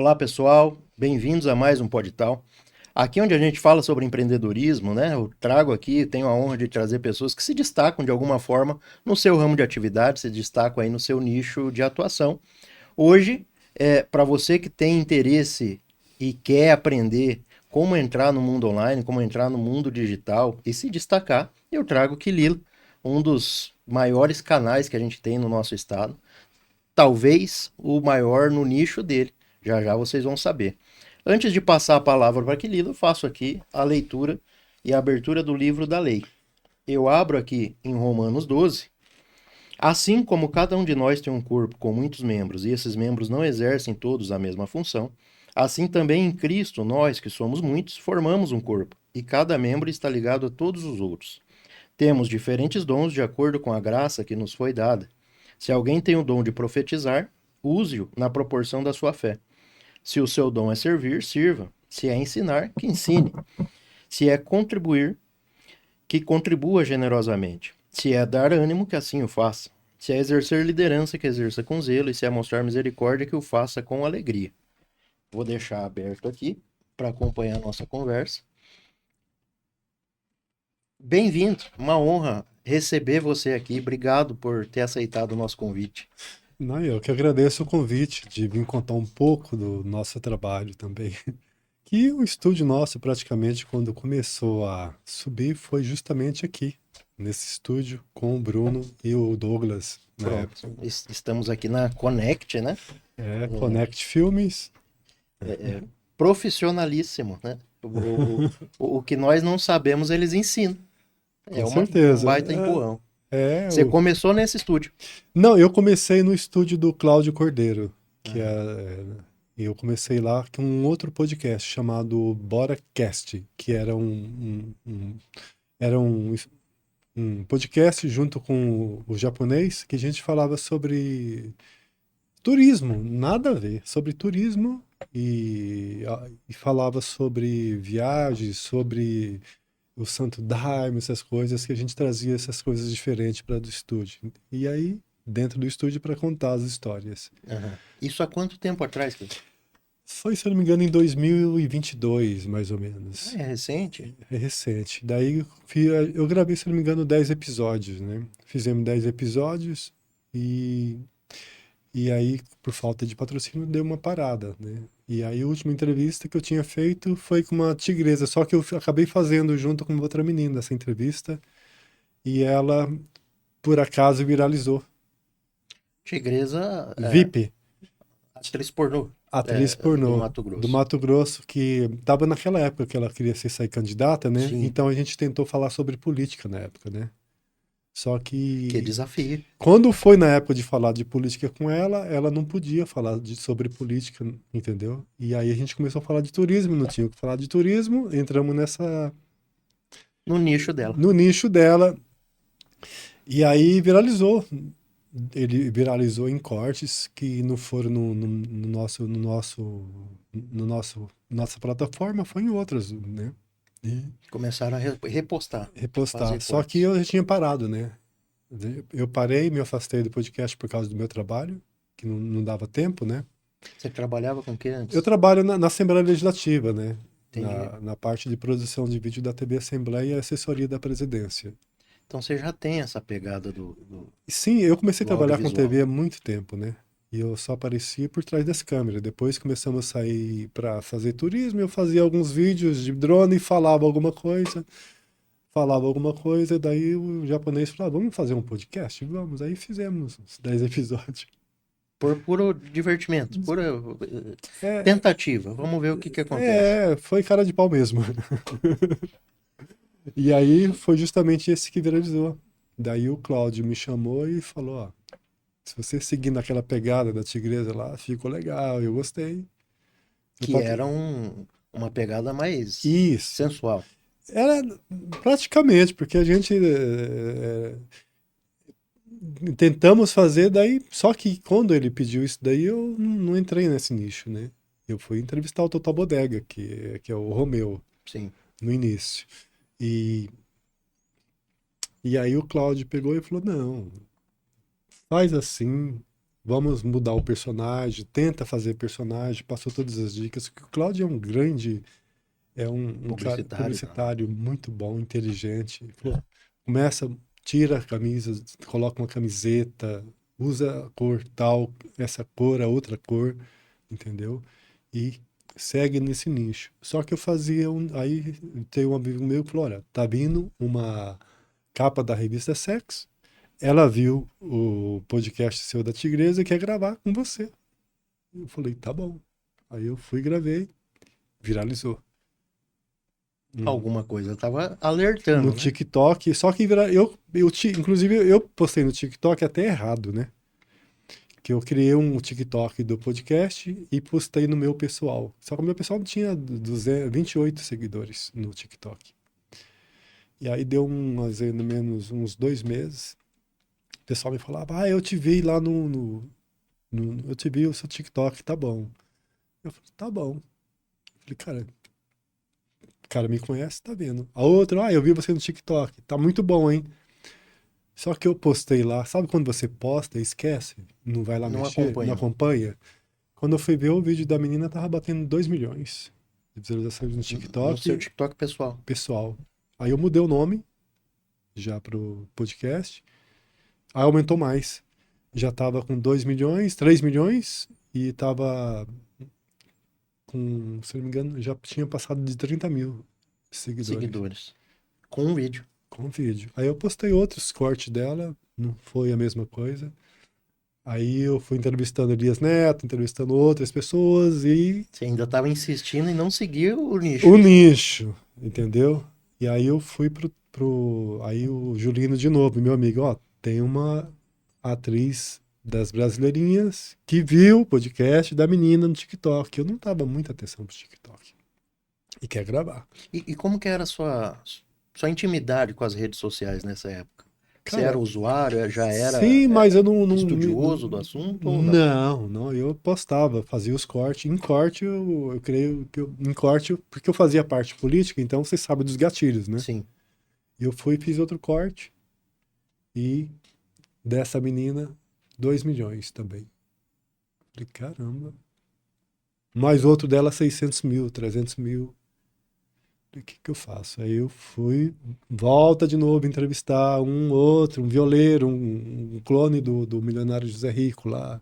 Olá, pessoal. Bem-vindos a mais um Podital. Aqui onde a gente fala sobre empreendedorismo, né? Eu trago aqui, tenho a honra de trazer pessoas que se destacam de alguma forma no seu ramo de atividade, se destacam aí no seu nicho de atuação. Hoje, para você que tem interesse e quer aprender como entrar no mundo online, como entrar no mundo digital e se destacar, eu trago o Quililo, um dos maiores canais que a gente tem no nosso estado, talvez o maior no nicho dele. Já já vocês vão saber. Antes de passar a palavra para Quililo, eu faço aqui a leitura e a abertura do livro da lei. Eu abro aqui em Romanos 12. Assim como cada um de nós tem um corpo com muitos membros e esses membros não exercem todos a mesma função, assim também em Cristo, nós que somos muitos, formamos um corpo e cada membro está ligado a todos os outros. Temos diferentes dons de acordo com a graça que nos foi dada. Se alguém tem o dom de profetizar, use-o na proporção da sua fé. Se o seu dom é servir, sirva. Se é ensinar, que ensine. Se é contribuir, que contribua generosamente. Se é dar ânimo, que assim o faça. Se é exercer liderança, que exerça com zelo. E se é mostrar misericórdia, que o faça com alegria. Vou deixar aberto aqui para acompanhar a nossa conversa. Bem-vindo, uma honra receber você aqui. Obrigado por ter aceitado o nosso convite. Não, eu que agradeço o convite de vir contar um pouco do nosso trabalho também. Que o estúdio nosso, praticamente, quando começou a subir, foi justamente aqui, nesse estúdio, com o Bruno e o Douglas, na época. Pronto, estamos aqui na Connect, né? É, Connect Filmes. Profissionalíssimo, né? O que nós não sabemos, eles ensinam. É Com um certeza. baita empurrão. É, Você começou nesse estúdio. Não, eu comecei no estúdio do Cláudio Cordeiro, que Aham. eu comecei lá com um outro podcast chamado BoraCast, que era era um podcast junto com o japonês que a gente falava sobre turismo, nada a ver, sobre turismo e falava sobre viagens, sobre o Santo Daime, essas coisas que a gente trazia essas coisas diferentes para do estúdio. E aí, dentro do estúdio para contar as histórias. Aham. Isso há quanto tempo atrás, cara? Foi, se eu não me engano, em 2022, mais ou menos. É recente? É recente. Daí eu gravei, se não me engano, 10 episódios, né? Fizemos 10 episódios e, e aí, por falta de patrocínio, deu uma parada, né? E aí a última entrevista que eu tinha feito foi com uma tigresa, só que eu acabei fazendo junto com outra menina essa entrevista e ela, por acaso, viralizou. Tigresa, VIP, atriz pornô, atriz do pornô Mato do Grosso. Mato Grosso, que estava naquela época que ela queria ser sair candidata, né? Sim, Então a gente tentou falar sobre política na época, né? Só que que desafio. quando foi na época de falar de política com ela, ela não podia falar sobre política, entendeu? E aí a gente começou a falar de turismo, não tinha o que falar de turismo, entramos No nicho dela. no nicho dela, e aí viralizou. Ele viralizou em cortes que não foram nossa plataforma, foi em outras, né? E Começaram a repostar, repostar. fazer Só que cortes. eu já tinha parado, né? Eu parei, me afastei do podcast por causa do meu trabalho, que não dava tempo, né? Você trabalhava com o que Eu antes? trabalho na Assembleia Legislativa, né? Entendi. Na parte de produção de vídeo da TV Assembleia e assessoria da presidência. Então você já tem essa pegada E sim, eu comecei a do trabalhar com audiovisual. TV há muito tempo, né? E eu só aparecia por trás das câmeras. Depois começamos a sair para fazer turismo, eu fazia alguns vídeos de drone, falava alguma coisa, daí o japonês falou, vamos fazer um podcast? Vamos. Aí fizemos uns 10 episódios. Por puro divertimento, pura É, tentativa. Vamos ver o que que acontece. foi cara de pau mesmo. E aí foi justamente esse que viralizou. Daí o Cláudio me chamou e falou, ó, se você seguir naquela pegada da tigresa lá, ficou legal, eu gostei. Eu Que pat- era uma pegada mais Isso. sensual. Era praticamente, porque a gente tentamos fazer, daí, só que quando ele pediu isso daí, eu não entrei nesse nicho, né? Eu fui entrevistar o Total Bodega, que é o Romeu, Sim. no início. E, e aí o Cláudio pegou e falou, não, faz assim, vamos mudar o personagem, tenta fazer personagem, passou todas as dicas. O Cláudio é um grande, um cara Publicitário, tá? publicitário muito bom, inteligente. Ele falou, começa, tira a camisa, coloca uma camiseta, usa a cor tal, essa cor, a outra cor, entendeu? E segue nesse nicho. Só que eu fazia aí tem um amigo meu que falou, olha, tá vindo uma capa da revista Sex, ela viu o podcast seu da Tigresa e quer gravar com você. Eu falei, tá bom. Aí eu fui e gravei, viralizou. Alguma coisa tava No alertando, né? TikTok, só que inclusive eu postei no TikTok até errado, né? Que eu criei um TikTok do podcast e postei no meu pessoal. Só que o meu pessoal tinha 28 seguidores no TikTok. E aí deu mais ou menos uns 2 meses. O pessoal me falava, eu te vi lá eu te vi o seu TikTok, tá bom. Eu falei, tá bom. Eu falei, cara, o cara me conhece, tá vendo. A outra, eu vi você no TikTok, tá muito bom, hein? Só que eu postei lá, sabe quando você posta e esquece? Não vai lá Não mexer, não acompanhou. acompanha? Quando eu fui ver o vídeo da menina, tava batendo 2 milhões de visualizações no No seu TikTok TikTok pessoal. pessoal. Aí eu mudei o nome já pro podcast, aí aumentou mais. Já tava com 2 milhões, 3 milhões e tava com, se não me engano, já tinha passado de 30 mil seguidores Seguidores. Com um vídeo. com o vídeo. Aí eu postei outros cortes dela, não foi a mesma coisa. Aí eu fui entrevistando Elias Neto, entrevistando outras pessoas e Você ainda estava insistindo em não seguir o nicho. o nicho, entendeu? E aí eu fui aí o Julino de novo, meu amigo, tem uma atriz das Brasileirinhas que viu o podcast da menina no TikTok. Eu não tava muita atenção pro TikTok. E quer gravar. E como que era a sua intimidade com as redes sociais nessa época? Você era Cara, usuário, já era sim, mas eu estudioso do assunto ou não? não, eu postava, fazia os cortes. Em corte, eu creio que em corte, porque eu fazia parte política, então você sabe dos gatilhos, né? Sim. Eu fui e fiz outro corte e dessa menina, 2 milhões também. Falei, caramba. Mais outro dela, 600 mil, 300 mil. Falei, o que que eu faço? Aí eu fui, volta de novo entrevistar um outro, um violeiro, um clone do milionário José Rico lá.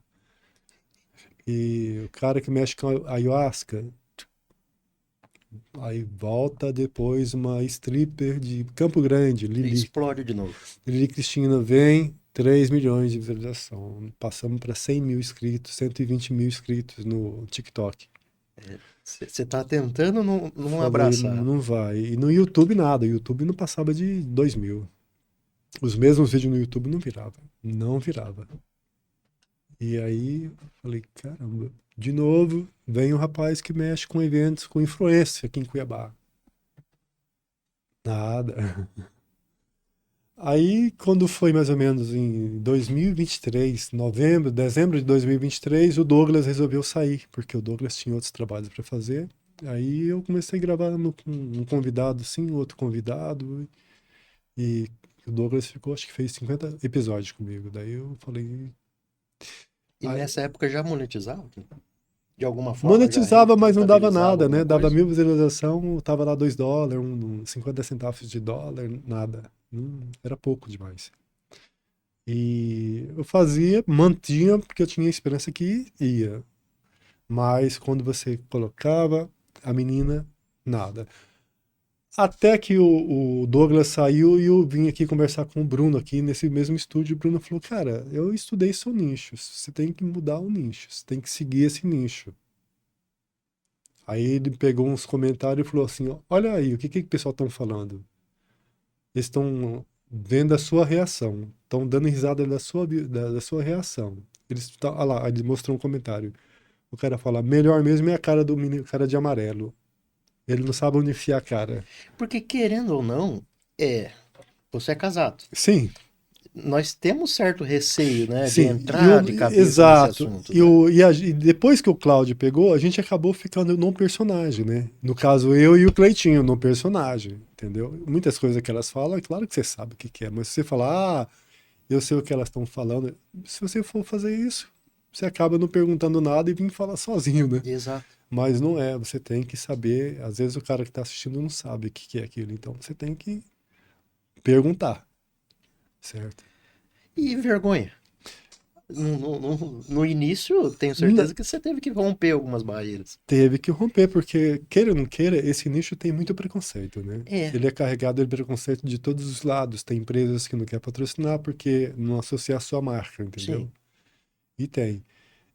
E o cara que mexe com a ayahuasca. Aí volta depois uma stripper de Campo Grande, Lili. Explode de novo. Lili Cristina vem, 3 milhões de visualização. Passamos para 100 mil inscritos, 120 mil inscritos no TikTok. Você tá tentando não Falei, abraçar. não vai. E no YouTube nada, o YouTube não passava de 2 mil. Os mesmos vídeos no YouTube não virava. Não virava. E aí, falei, caramba. De novo, vem um rapaz que mexe com eventos, com influência aqui em Cuiabá. Nada. Aí, quando foi mais ou menos em 2023, novembro, dezembro de 2023, o Douglas resolveu sair, porque o Douglas tinha outros trabalhos para fazer. Aí eu comecei a gravar com um convidado, sim, outro convidado, e o Douglas ficou, acho que fez 50 episódios comigo. Daí eu falei. E Aí, nessa época já monetizava? De alguma forma já monetizava, mas não dava rentabilizava nada, né? alguma Dava coisa? 1.000 visualização, tava lá $2, 50 centavos de dólar, nada. Era pouco demais. E eu fazia, mantinha, porque eu tinha esperança que ia. Mas quando você colocava a menina, nada. Até que o Douglas saiu e eu vim aqui conversar com o Bruno aqui nesse mesmo estúdio. O Bruno falou, cara, eu estudei seu nicho. Você tem que mudar o nicho. Você tem que seguir esse nicho. Aí ele pegou uns comentários e falou assim, olha aí, o que que o pessoal estão falando? Eles estão vendo a sua reação. Estão dando risada da sua reação. Olha lá, ele mostrou um comentário. O cara fala, melhor mesmo é a cara do menino, cara de amarelo. Ele não sabe onde enfiar a cara. Porque querendo ou não, você é casado. Sim, Nós temos certo receio, né, de sim. entrar de cabeça nesse Exato. assunto, né? E depois que o Cláudio pegou, a gente acabou ficando num personagem, né? No caso, eu e o Cleitinho, num personagem, entendeu? Muitas coisas que elas falam, é claro que você sabe o que que é, mas se você falar, eu sei o que elas estão falando, se você for fazer isso, você acaba não perguntando nada e vem falar sozinho, né? Exato. Mas não é, você tem que saber, às vezes o cara que está assistindo não sabe o que que é aquilo, então você tem que perguntar, certo? E vergonha? No início, tenho N- certeza que você teve que romper algumas barreiras. Teve que romper, porque, queira ou não queira, esse nicho tem muito preconceito, né? É, Ele é carregado de preconceito de todos os lados. Tem empresas que não querem patrocinar porque não associa a sua marca, entendeu? sim. E tem.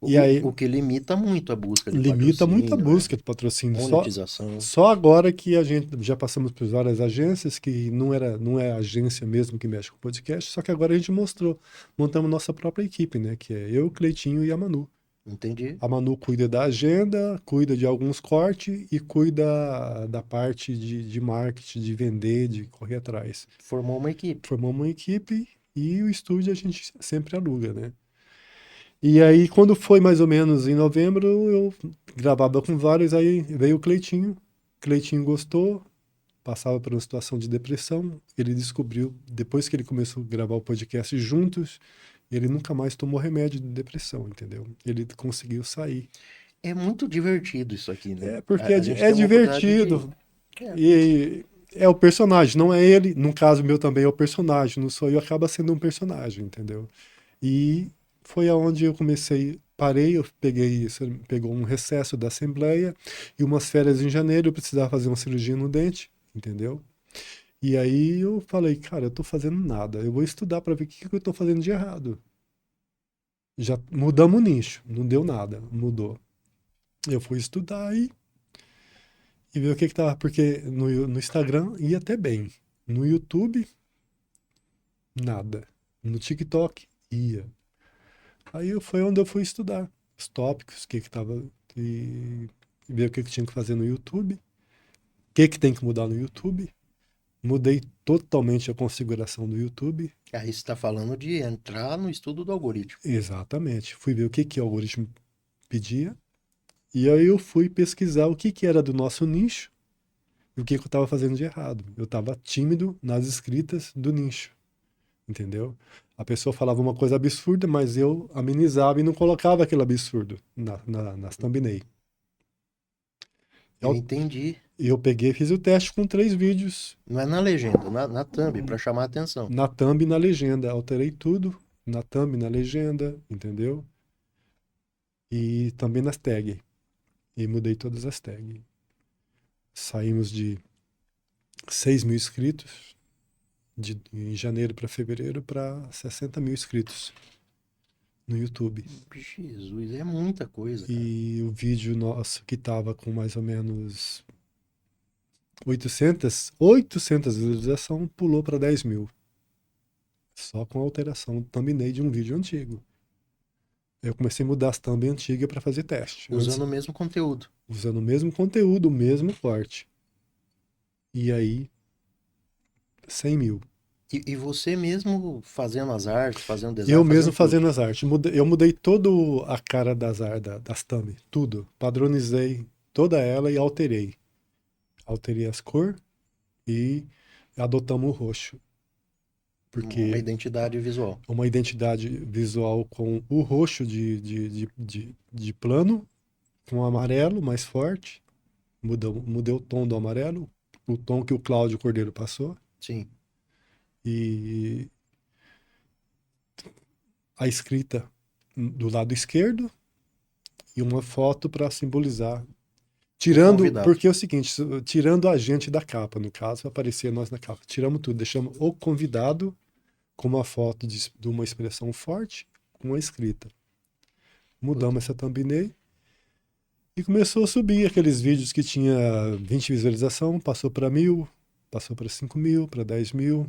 E O, aí o que limita muito a busca de limita muito a patrocínio, né? busca de patrocínio. Monetização. Só agora que a gente já passamos por várias agências, que não é a agência mesmo que mexe com podcast, só que agora a gente montamos nossa própria equipe, né? Que é eu, Cleitinho e a Manu. Entendi. A Manu cuida da agenda, cuida de alguns cortes e cuida da parte de marketing, de vender, de correr atrás. Formou uma equipe. Formamos uma equipe e o estúdio a gente sempre aluga, né? E aí, quando foi mais ou menos em novembro, eu gravava com vários, aí veio o Cleitinho. Cleitinho gostou, passava por uma situação de depressão. Ele descobriu, depois que ele começou a gravar o podcast juntos, ele nunca mais tomou remédio de depressão, entendeu? Ele conseguiu sair. É muito divertido isso aqui, né? É porque A gente é tem uma oportunidade de. divertido. É, E é o personagem, não é ele. No caso meu também é o personagem, não sou eu, acaba sendo um personagem, entendeu? E foi aonde eu comecei, parei, eu peguei, pegou um recesso da Assembleia e umas férias em janeiro, eu precisava fazer uma cirurgia no dente, entendeu? E aí eu falei, cara, eu tô fazendo nada, eu vou estudar para ver o que que eu tô fazendo de errado. Já mudamos o nicho, não deu nada, mudou. Eu fui estudar e ver o que que tava, porque no Instagram ia até bem, no YouTube, nada, no TikTok ia. Foi onde eu fui estudar os tópicos, o que que tava e ver o que que tinha que fazer no YouTube, o que que tem que mudar no YouTube. Mudei totalmente a configuração do YouTube. aí você está falando de entrar no estudo do algoritmo. Exatamente. Fui ver o que que o algoritmo pedia e aí eu fui pesquisar o que que era do nosso nicho e o que que eu estava fazendo de errado. Eu estava tímido nas escritas do nicho, entendeu? A pessoa falava uma coisa absurda, mas eu amenizava e não colocava aquele absurdo nas thumbnail. Eu Eu, entendi. eu peguei e fiz o teste com 3 vídeos, Não é na legenda, na thumb, para chamar a atenção. na thumb e na legenda. Alterei tudo, na thumb e na legenda, entendeu? E também nas tags. E mudei todas as tags. Saímos de 6 mil inscritos em janeiro para fevereiro para 60 mil inscritos no YouTube. Jesus, é muita coisa, cara. E o vídeo nosso que tava com mais ou menos 800 visualizações pulou para 10 mil. Só com a alteração do thumbnail de um vídeo antigo. Eu comecei a mudar as thumb antigas para fazer teste. Usando o mesmo conteúdo. Usando o mesmo conteúdo, o mesmo corte. E aí, 100 mil. E você mesmo fazendo as artes, fazendo Eu design, mesmo fazendo tudo. fazendo as artes. Eu mudei toda a cara das thumb, tudo. Padronizei toda ela e alterei. Alterei as cores e adotamos o roxo. Uma Porque identidade visual. uma identidade visual com o roxo de plano, com o amarelo mais forte. Mudei o tom do amarelo, o tom que o Cláudio Cordeiro passou. Sim. E a escrita do lado esquerdo e uma foto para simbolizar. O Tirando, convidado. porque é o seguinte, tirando a gente da capa, no caso, aparecia nós na capa. Tiramos tudo, deixamos o convidado com uma foto de uma expressão forte, com uma escrita. Mudamos essa thumbnail e começou a subir aqueles vídeos que tinha 20 visualização, passou para 1.000, passou para 5 mil, para 10 mil.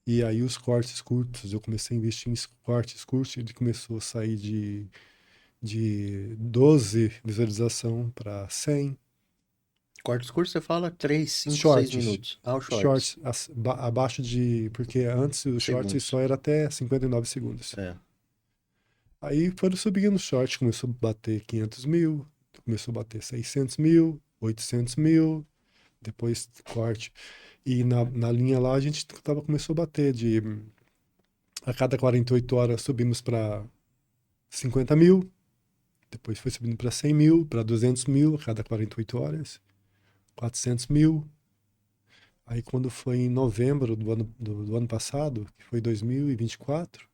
E aí os cortes curtos, eu comecei a investir em cortes curtos, ele começou a sair de 12 visualização para 100. Cortes curtos, você fala 3, 5, 6 Shorts, minutos. Ah, o shorts. shorts abaixo de, porque antes o shorts Segundos. só era até 59 segundos. É. Aí foram subindo os shorts, começou a bater 500 mil, começou a bater 600 mil, 800 mil, depois corte. E na linha lá a gente começou a bater a cada 48 horas subimos para 50 mil, Depois foi subindo para 100 mil, para 200 mil a cada 48 horas, 400 mil. Aí quando foi em novembro do ano passado, que foi 2024,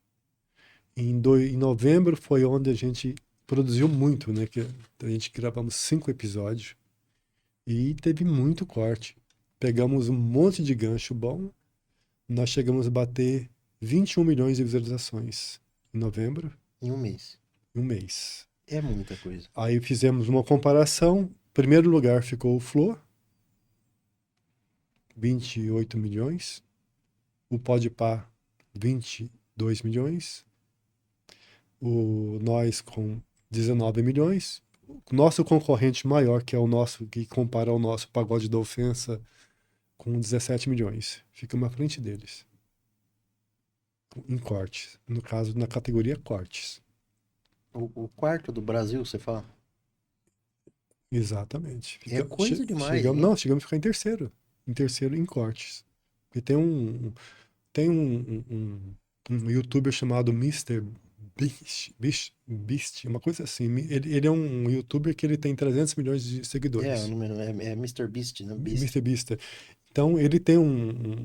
em novembro foi onde a gente produziu muito, né? Que a gente gravamos 5 episódios e teve muito corte. Pegamos um monte de gancho bom. Nós chegamos a bater 21 milhões de visualizações em novembro, Em um mês. em um mês. É muita coisa. Aí fizemos uma comparação. Primeiro lugar ficou o Flow, 28 milhões. O Podpah, 22 milhões. O Nós com 19 milhões. O nosso concorrente maior, que é o nosso, que compara ao nosso Pagode da Ofensa, com 17 milhões. Ficamos à frente deles. Em cortes. No caso, na categoria cortes. O quarto do Brasil, você fala? Exatamente. É coisa demais, Chegamos, hein? não, chegamos a ficar em terceiro. Em terceiro em cortes. E tem um youtuber chamado Mr. Beast, uma coisa assim. Ele é um youtuber que ele tem 300 milhões de O seguidores. número é Mr. Beast, né? Beast. Mr. Beast. Então ele tem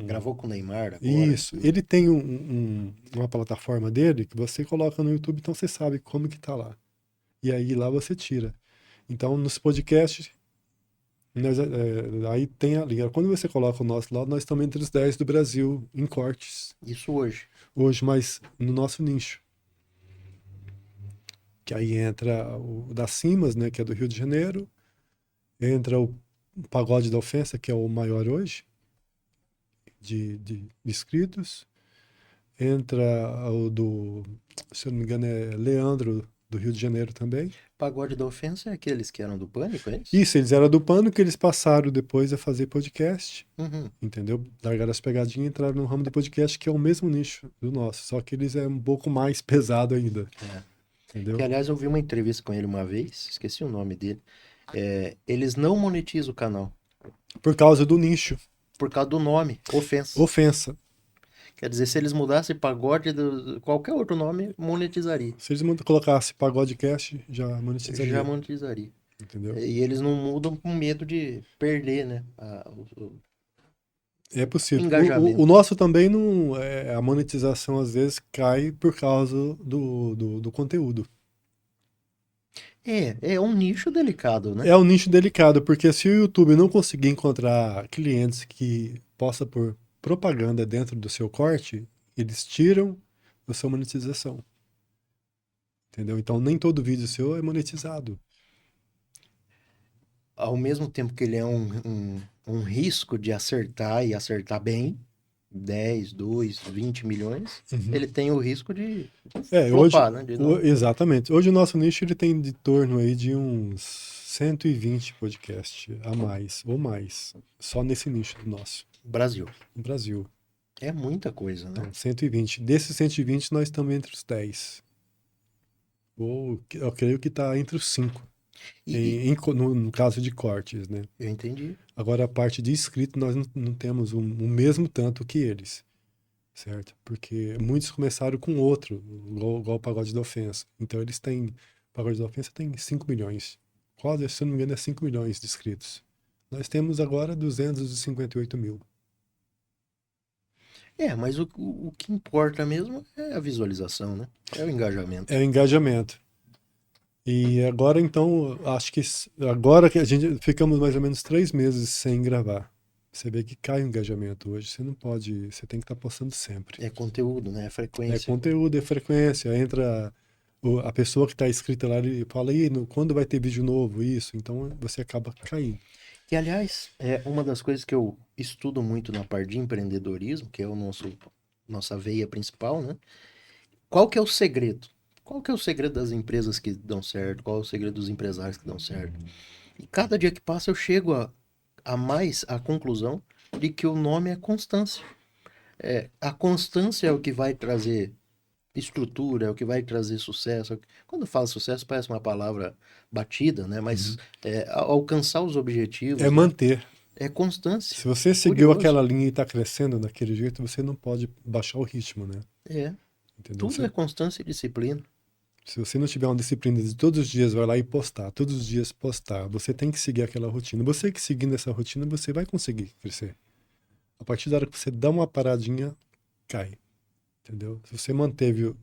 Gravou com o Neymar agora. Isso. Ele tem uma plataforma dele que você coloca no YouTube, então você sabe como que tá lá. E aí lá você tira. Então nos podcasts, aí tem a linha. Quando você coloca o nosso lá, nós estamos entre os 10 do Brasil em cortes. Isso hoje. Hoje, mas no nosso nicho. Que aí entra o da Simas, né, que é do Rio de Janeiro. Entra o Pagode da Ofensa, que é o maior hoje, de inscritos. Entra o do, se eu não me engano, é Leandro, do Rio de Janeiro também. Pagode da Ofensa é aqueles que eram do Pânico, é isso? Isso, eles eram do Pânico, eles passaram depois a fazer podcast, Uhum. entendeu? Largaram as pegadinhas e entraram no ramo do podcast, que é o mesmo nicho do nosso, só que eles é um pouco mais pesado ainda, É. entendeu? Que, aliás, eu vi uma entrevista com ele uma vez, esqueci o nome dele. Eles não monetizam o canal Por causa do nicho, por causa do nome, Ofensa. ofensa. Quer dizer, se eles mudassem pagode, qualquer outro nome, monetizaria. Se eles colocassem pagodecast, já monetizaria, Já monetizaria. entendeu? E eles não mudam com medo de perder, né? É possível. Engajamento. O nosso também não. A monetização às vezes cai por causa do conteúdo. É um nicho delicado, né? É um nicho delicado, porque se o YouTube não conseguir encontrar clientes que possa pôr propaganda dentro do seu corte, eles tiram a sua monetização. Entendeu? Então nem todo vídeo seu é monetizado. Ao mesmo tempo que ele é um risco de acertar e acertar bem, 10, 2, 20 milhões, ele tem o risco de Hoje, flopar, né? exatamente. Hoje o nosso nicho ele tem de torno aí de uns 120 podcasts a mais, ou mais, só nesse nicho do nosso, Brasil. no Brasil. É muita coisa, né? Então, 120. Desses 120, nós estamos entre os 10. Ou eu creio que está entre os 5. No caso de cortes, né? Eu entendi. Agora, a parte de inscrito, nós não temos o mesmo tanto que eles, certo? Porque muitos começaram com outro, igual o Pagode da Ofensa. Então, eles têm... O Pagode da Ofensa tem 5 milhões. Quase, se eu não me engano, é 5 milhões de inscritos. Nós temos agora 258 mil. Mas o que importa mesmo é a visualização, né? É o engajamento. É o engajamento. E agora, então, acho que agora que a gente ficamos mais ou menos 3 meses sem gravar. Você vê que cai o engajamento hoje. Você não pode, você tem que estar postando sempre. É conteúdo, né? É É frequência. conteúdo, é frequência. Entra a pessoa que está inscrita lá e fala, aí, quando vai ter vídeo novo? Isso. Então você acaba caindo. Que, aliás, é uma das coisas que eu estudo muito na parte de empreendedorismo, que é nossa veia principal, né? Qual que é o segredo? Qual que é o segredo das empresas que dão certo? Qual é o segredo dos empresários que dão certo? E cada dia que passa eu chego a mais a conclusão de que o nome é constância. A constância é o que vai trazer estrutura, é o que vai trazer sucesso. Quando fala sucesso parece uma palavra batida, né? Mas alcançar os objetivos, É né? manter. É constância. Se você seguiu aquela linha e está crescendo daquele jeito, você não pode baixar o ritmo, né? Entendeu? Tudo é constância e disciplina. Se você não tiver uma disciplina de todos os dias vai lá e postar, todos os dias postar, você tem que seguir aquela rotina. Você que seguindo essa rotina, você vai conseguir crescer. A partir da hora que você dá uma paradinha, cai. Entendeu? Se você manteve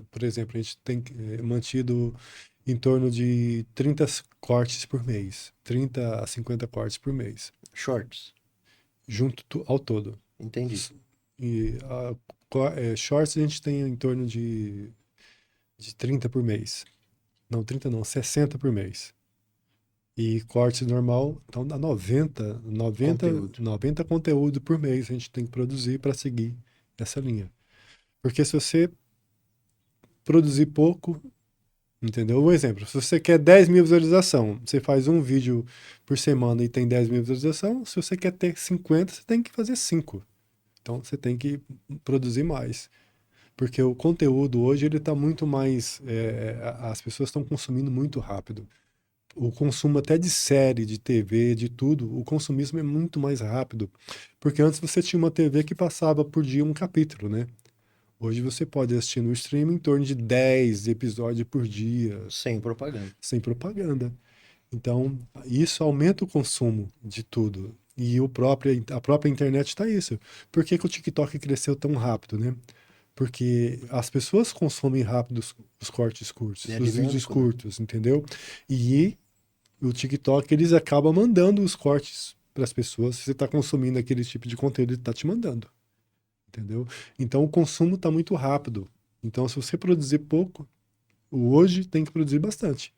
por exemplo, a gente tem mantido em torno de 30 cortes por mês, 30 a 50 cortes por mês, Shorts. junto ao todo. Entendi. E shorts a gente tem em torno de 30 por mês. Não, 30 não, 60 por mês. E corte normal, então dá 90 Conteúdo. 90 conteúdo por mês a gente tem que produzir para seguir essa linha. Porque se você produzir pouco, entendeu? Um exemplo, se você quer 10 mil visualização, você faz um vídeo por semana e tem 10 mil visualização, se você quer ter 50, você tem que fazer 5. Então você tem que produzir mais. Porque o conteúdo hoje ele está muito mais. As pessoas estão consumindo muito rápido. O consumo até de série, de TV, de tudo, o consumismo é muito mais rápido. Porque antes você tinha uma TV que passava por dia um capítulo, né? Hoje você pode assistir no streaming em torno de 10 episódios por dia, Sem propaganda. sem propaganda. Então, isso aumenta o consumo de tudo. E a própria internet está isso. Por que que o TikTok cresceu tão rápido, né? Porque as pessoas consomem rápido os cortes curtos, É os vídeos dinâmico, né? curtos, entendeu? E o TikTok, eles acabam mandando os cortes para as pessoas. Se você está consumindo aquele tipo de conteúdo, ele está te mandando, entendeu? Então, o consumo está muito rápido. Então, se você produzir pouco, o hoje tem que produzir bastante.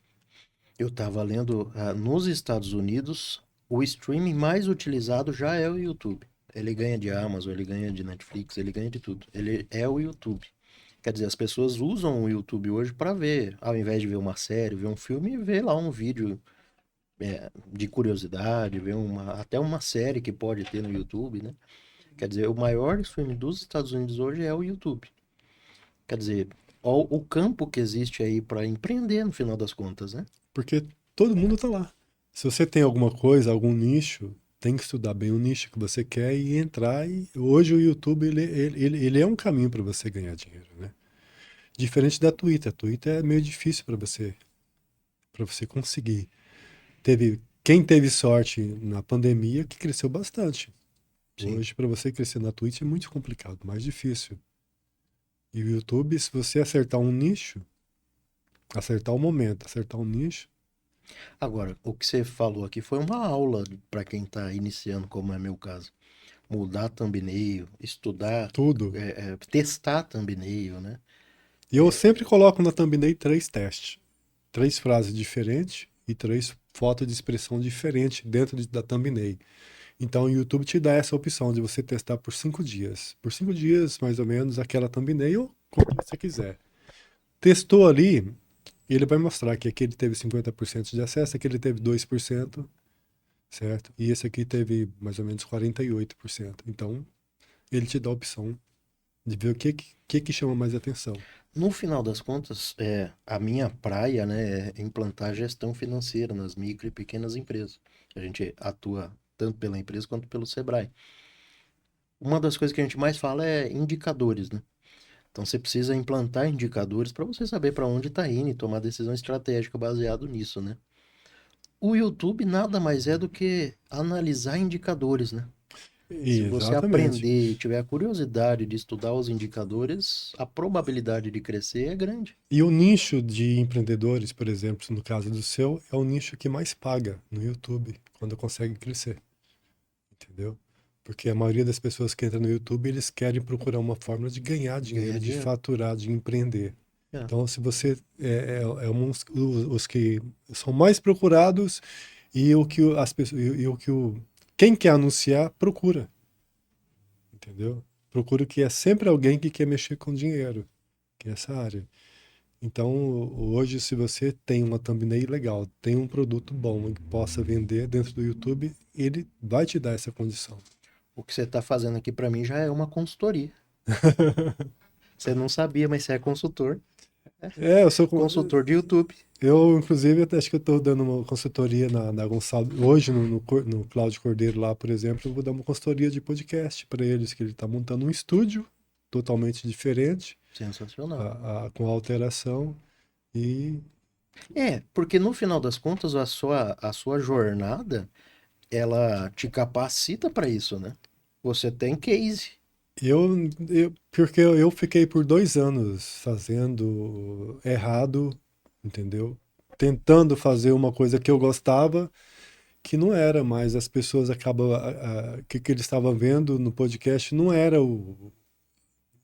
Eu estava lendo, nos Estados Unidos, o streaming mais utilizado já é o YouTube. Ele ganha de Amazon, ele ganha de Netflix, ele ganha de tudo. Ele é o YouTube. Quer dizer, as pessoas usam o YouTube hoje para ver, ao invés de ver uma série, ver um filme, ver lá um vídeo de curiosidade, ver até uma série que pode ter no YouTube, né? Quer dizer, o maior streaming dos Estados Unidos hoje é o YouTube. Quer dizer, o campo que existe aí para empreender no final das contas, né? Porque todo mundo está lá. Se você tem alguma coisa, algum nicho, tem que estudar bem o nicho que você quer e entrar. E hoje o YouTube ele é um caminho para você ganhar dinheiro, né? Diferente da Twitter. A Twitter é meio difícil para você conseguir. Quem teve sorte na pandemia que cresceu bastante. Sim. Hoje para você crescer na Twitch é muito complicado, mais difícil. E o YouTube, se você acertar um nicho, acertar o momento, acertar um nicho, Agora, o que você falou aqui foi uma aula para quem está iniciando, como é meu caso. Mudar thumbnail, estudar, tudo. testar thumbnail, né? E eu sempre coloco na thumbnail 3 testes. 3 frases diferentes e 3 fotos de expressão diferentes dentro da thumbnail. Então o YouTube te dá essa opção de você testar por 5 dias. Por 5 dias, mais ou menos, aquela thumbnail, como você quiser. Testou ali, ele vai mostrar que aquele teve 50% de acesso, aquele teve 2%, certo? E esse aqui teve mais ou menos 48%. Então, ele te dá a opção de ver o que chama mais atenção. No final das contas, a minha praia, né, é implantar gestão financeira nas micro e pequenas empresas. A gente atua tanto pela empresa quanto pelo Sebrae. Uma das coisas que a gente mais fala é indicadores, né? Então você precisa implantar indicadores para você saber para onde está indo e tomar decisão estratégica baseado nisso, né? O YouTube nada mais é do que analisar indicadores, né? Se você Exatamente. aprender e tiver a curiosidade de estudar os indicadores, a probabilidade de crescer é grande. E o nicho de empreendedores, por exemplo, no caso do seu, é o nicho que mais paga no YouTube quando consegue crescer, entendeu? Porque a maioria das pessoas que entram no YouTube, eles querem procurar uma forma de ganhar dinheiro, Ganhar de dinheiro. faturar, de empreender. É. Então, se você os que são mais procurados e o que as pessoas e o que quem quer anunciar procura, entendeu? Procura que é sempre alguém que quer mexer com dinheiro, que é essa área. Então, hoje, se você tem uma thumbnail legal, tem um produto bom que possa vender dentro do YouTube, ele vai te dar essa condição. O que você está fazendo aqui para mim já é uma consultoria. Você não sabia, mas você é consultor. É, eu sou. Consultor de YouTube. Eu, inclusive, até acho que eu estou dando uma consultoria na Gonçalo. Hoje, no Cláudio Cordeiro lá, por exemplo, eu vou dar uma consultoria de podcast para eles, que ele está montando um estúdio totalmente diferente, Sensacional. com alteração. E Porque no final das contas a sua jornada, ela te capacita para isso, né? Você tem case. porque eu fiquei por 2 anos fazendo errado, entendeu? Tentando fazer uma coisa que eu gostava, que não era, mas as pessoas acabam, que eles estavam vendo no podcast não era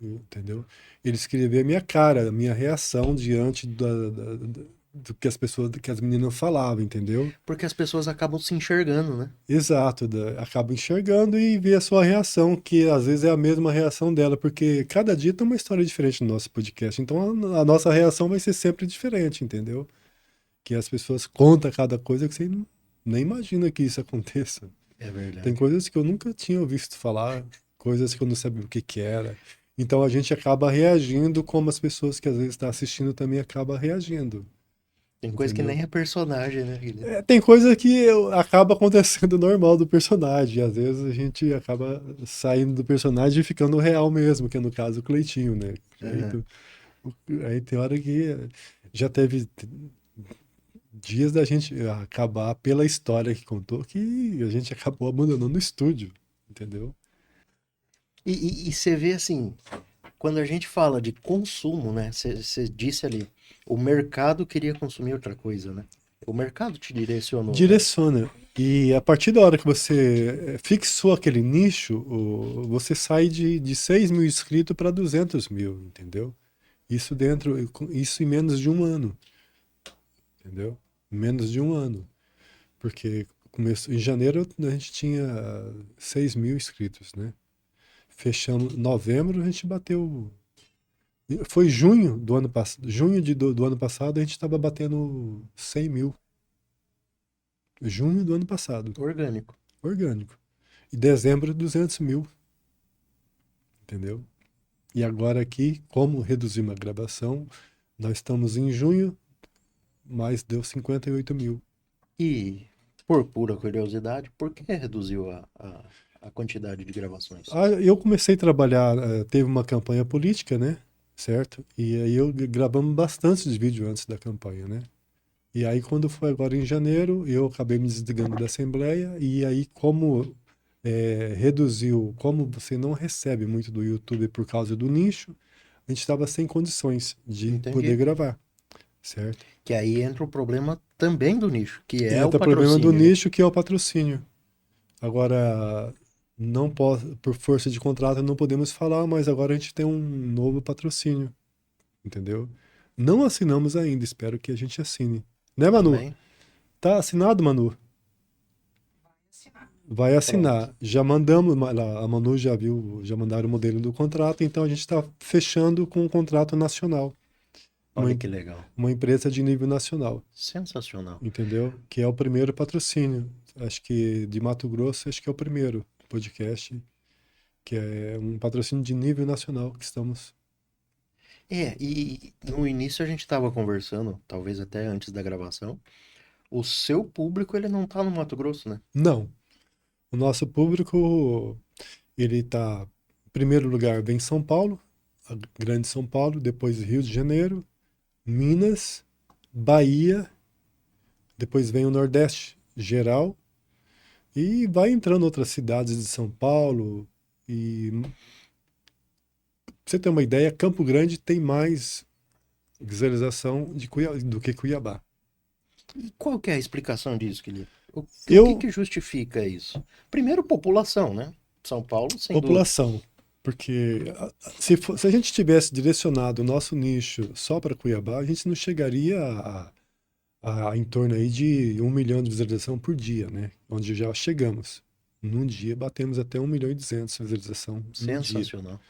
entendeu? Eles queriam ver a minha cara, a minha reação diante do que as pessoas, do que as meninas falavam, entendeu? Porque as pessoas acabam se enxergando, né? Exato, acaba enxergando e vê a sua reação, que às vezes é a mesma reação dela, porque cada dia tem uma história diferente no nosso podcast, então a nossa reação vai ser sempre diferente, entendeu? Que as pessoas contam cada coisa que você nem imagina que isso aconteça. É Tem verdade. coisas que eu nunca tinha visto falar, coisas que eu não sabia o que que era. Então a gente acaba reagindo como as pessoas que às vezes estão assistindo também acabam reagindo, Tem coisa que entendeu? nem é personagem, né, Guilherme? Tem coisa que acaba acontecendo normal do personagem. Às vezes a gente acaba saindo do personagem e ficando real mesmo, que é no caso o Cleitinho, né? Aí, Aham. aí tem hora que já teve dias da gente acabar pela história que contou que a gente acabou abandonando o estúdio, entendeu? E você vê assim, quando a gente fala de consumo, né? Você disse ali, o mercado queria consumir outra coisa, né? O mercado te direcionou, né? Direciona. E a partir da hora que você fixou aquele nicho, você sai de 6 mil inscritos para 200 mil, entendeu? Isso em menos de um ano, entendeu? Menos de um ano. Porque em janeiro a gente tinha 6 mil inscritos, né? Fechamos novembro, a gente bateu. Foi junho do ano passado. Junho do ano passado a gente estava batendo 100 mil. Junho do ano passado. Orgânico. Orgânico. E dezembro, 200 mil, entendeu? E agora aqui, como reduzimos a gravação, nós estamos em junho, mas deu 58 mil. E, por pura curiosidade, por que reduziu a quantidade de gravações? Eu comecei a trabalhar, teve uma campanha política, né? Certo? E aí gravamos bastante de vídeo antes da campanha, né? E aí quando foi agora em janeiro, eu acabei me desligando da Assembleia e aí como reduziu, como você não recebe muito do YouTube por causa do nicho, a gente estava sem condições de poder Entendi. gravar, certo? Que aí entra o problema também do nicho, que é o Entra o problema do patrocínio, né? nicho, que é o patrocínio. Agora, não posso, por força de contrato, não podemos falar, mas agora a gente tem um novo patrocínio, entendeu? Não assinamos ainda, espero que a gente assine. Né, Manu? Amém? Tá assinado, Manu? Vai Pronto. assinar. Já mandamos, a Manu já viu, já mandaram o modelo do contrato, então a gente está fechando com um contrato nacional, uma, Olha em- que legal. uma empresa de nível nacional, Sensacional. entendeu? Que é o primeiro patrocínio. Acho que de Mato Grosso, acho que é o primeiro podcast, que é um patrocínio de nível nacional que estamos. E no início a gente estava conversando, talvez até antes da gravação, o seu público ele não tá no Mato Grosso, né? Não, o nosso público, ele está, em primeiro lugar, vem São Paulo, a grande São Paulo, depois Rio de Janeiro, Minas, Bahia, depois vem o Nordeste geral e vai entrando outras cidades de São Paulo. E pra você ter uma ideia, Campo Grande tem mais visualização do que Cuiabá. E qual que é a explicação disso, Guilherme? O que Eu, que justifica isso? Primeiro, população, né? São Paulo, sem dúvida. população, porque se a gente tivesse direcionado o nosso nicho só para Cuiabá, a gente não chegaria a em torno aí de 1 milhão de visualização por dia, né? Onde já chegamos. Num dia batemos até 1 milhão e 200 visualização num dia. Sensacional.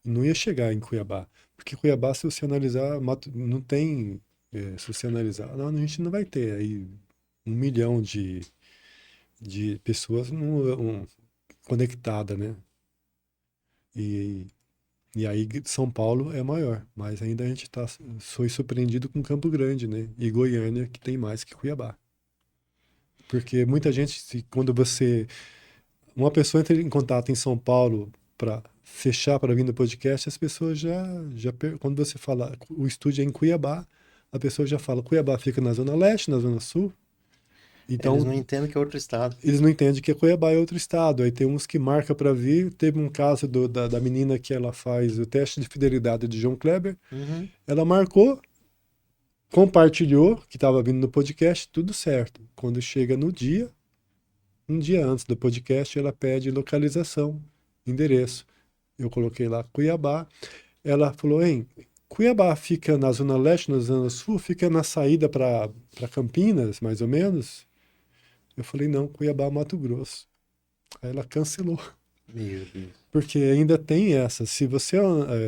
Não ia chegar em Cuiabá. Porque Cuiabá, se você analisar, não tem. Se você analisar, não, a gente não vai ter aí 1 milhão de pessoas conectadas, né? E, e aí São Paulo é maior, mas ainda a gente foi surpreendido com Campo Grande, né? E Goiânia, que tem mais que Cuiabá. Porque muita gente, quando uma pessoa entra em contato em São Paulo para fechar para vir no podcast, as pessoas quando você fala o estúdio é em Cuiabá, a pessoa já fala, Cuiabá fica na Zona Leste, na Zona Sul. Então, Eles não entendem que é outro estado. eles não entendem que Cuiabá é outro estado. Aí tem uns que marca para vir. Teve um caso da menina que ela faz o teste de fidelidade de João Kleber. Uhum. Ela marcou, compartilhou, que estava vindo no podcast, tudo certo. Quando chega no dia, um dia antes do podcast, ela pede localização, endereço. Eu coloquei lá Cuiabá. Ela falou, hein, Cuiabá fica na Zona Leste, na Zona Sul, fica na saída para Campinas, mais ou menos. Eu falei, não, Cuiabá, Mato Grosso. Aí ela cancelou. Meu Deus. Porque ainda tem essa. Se você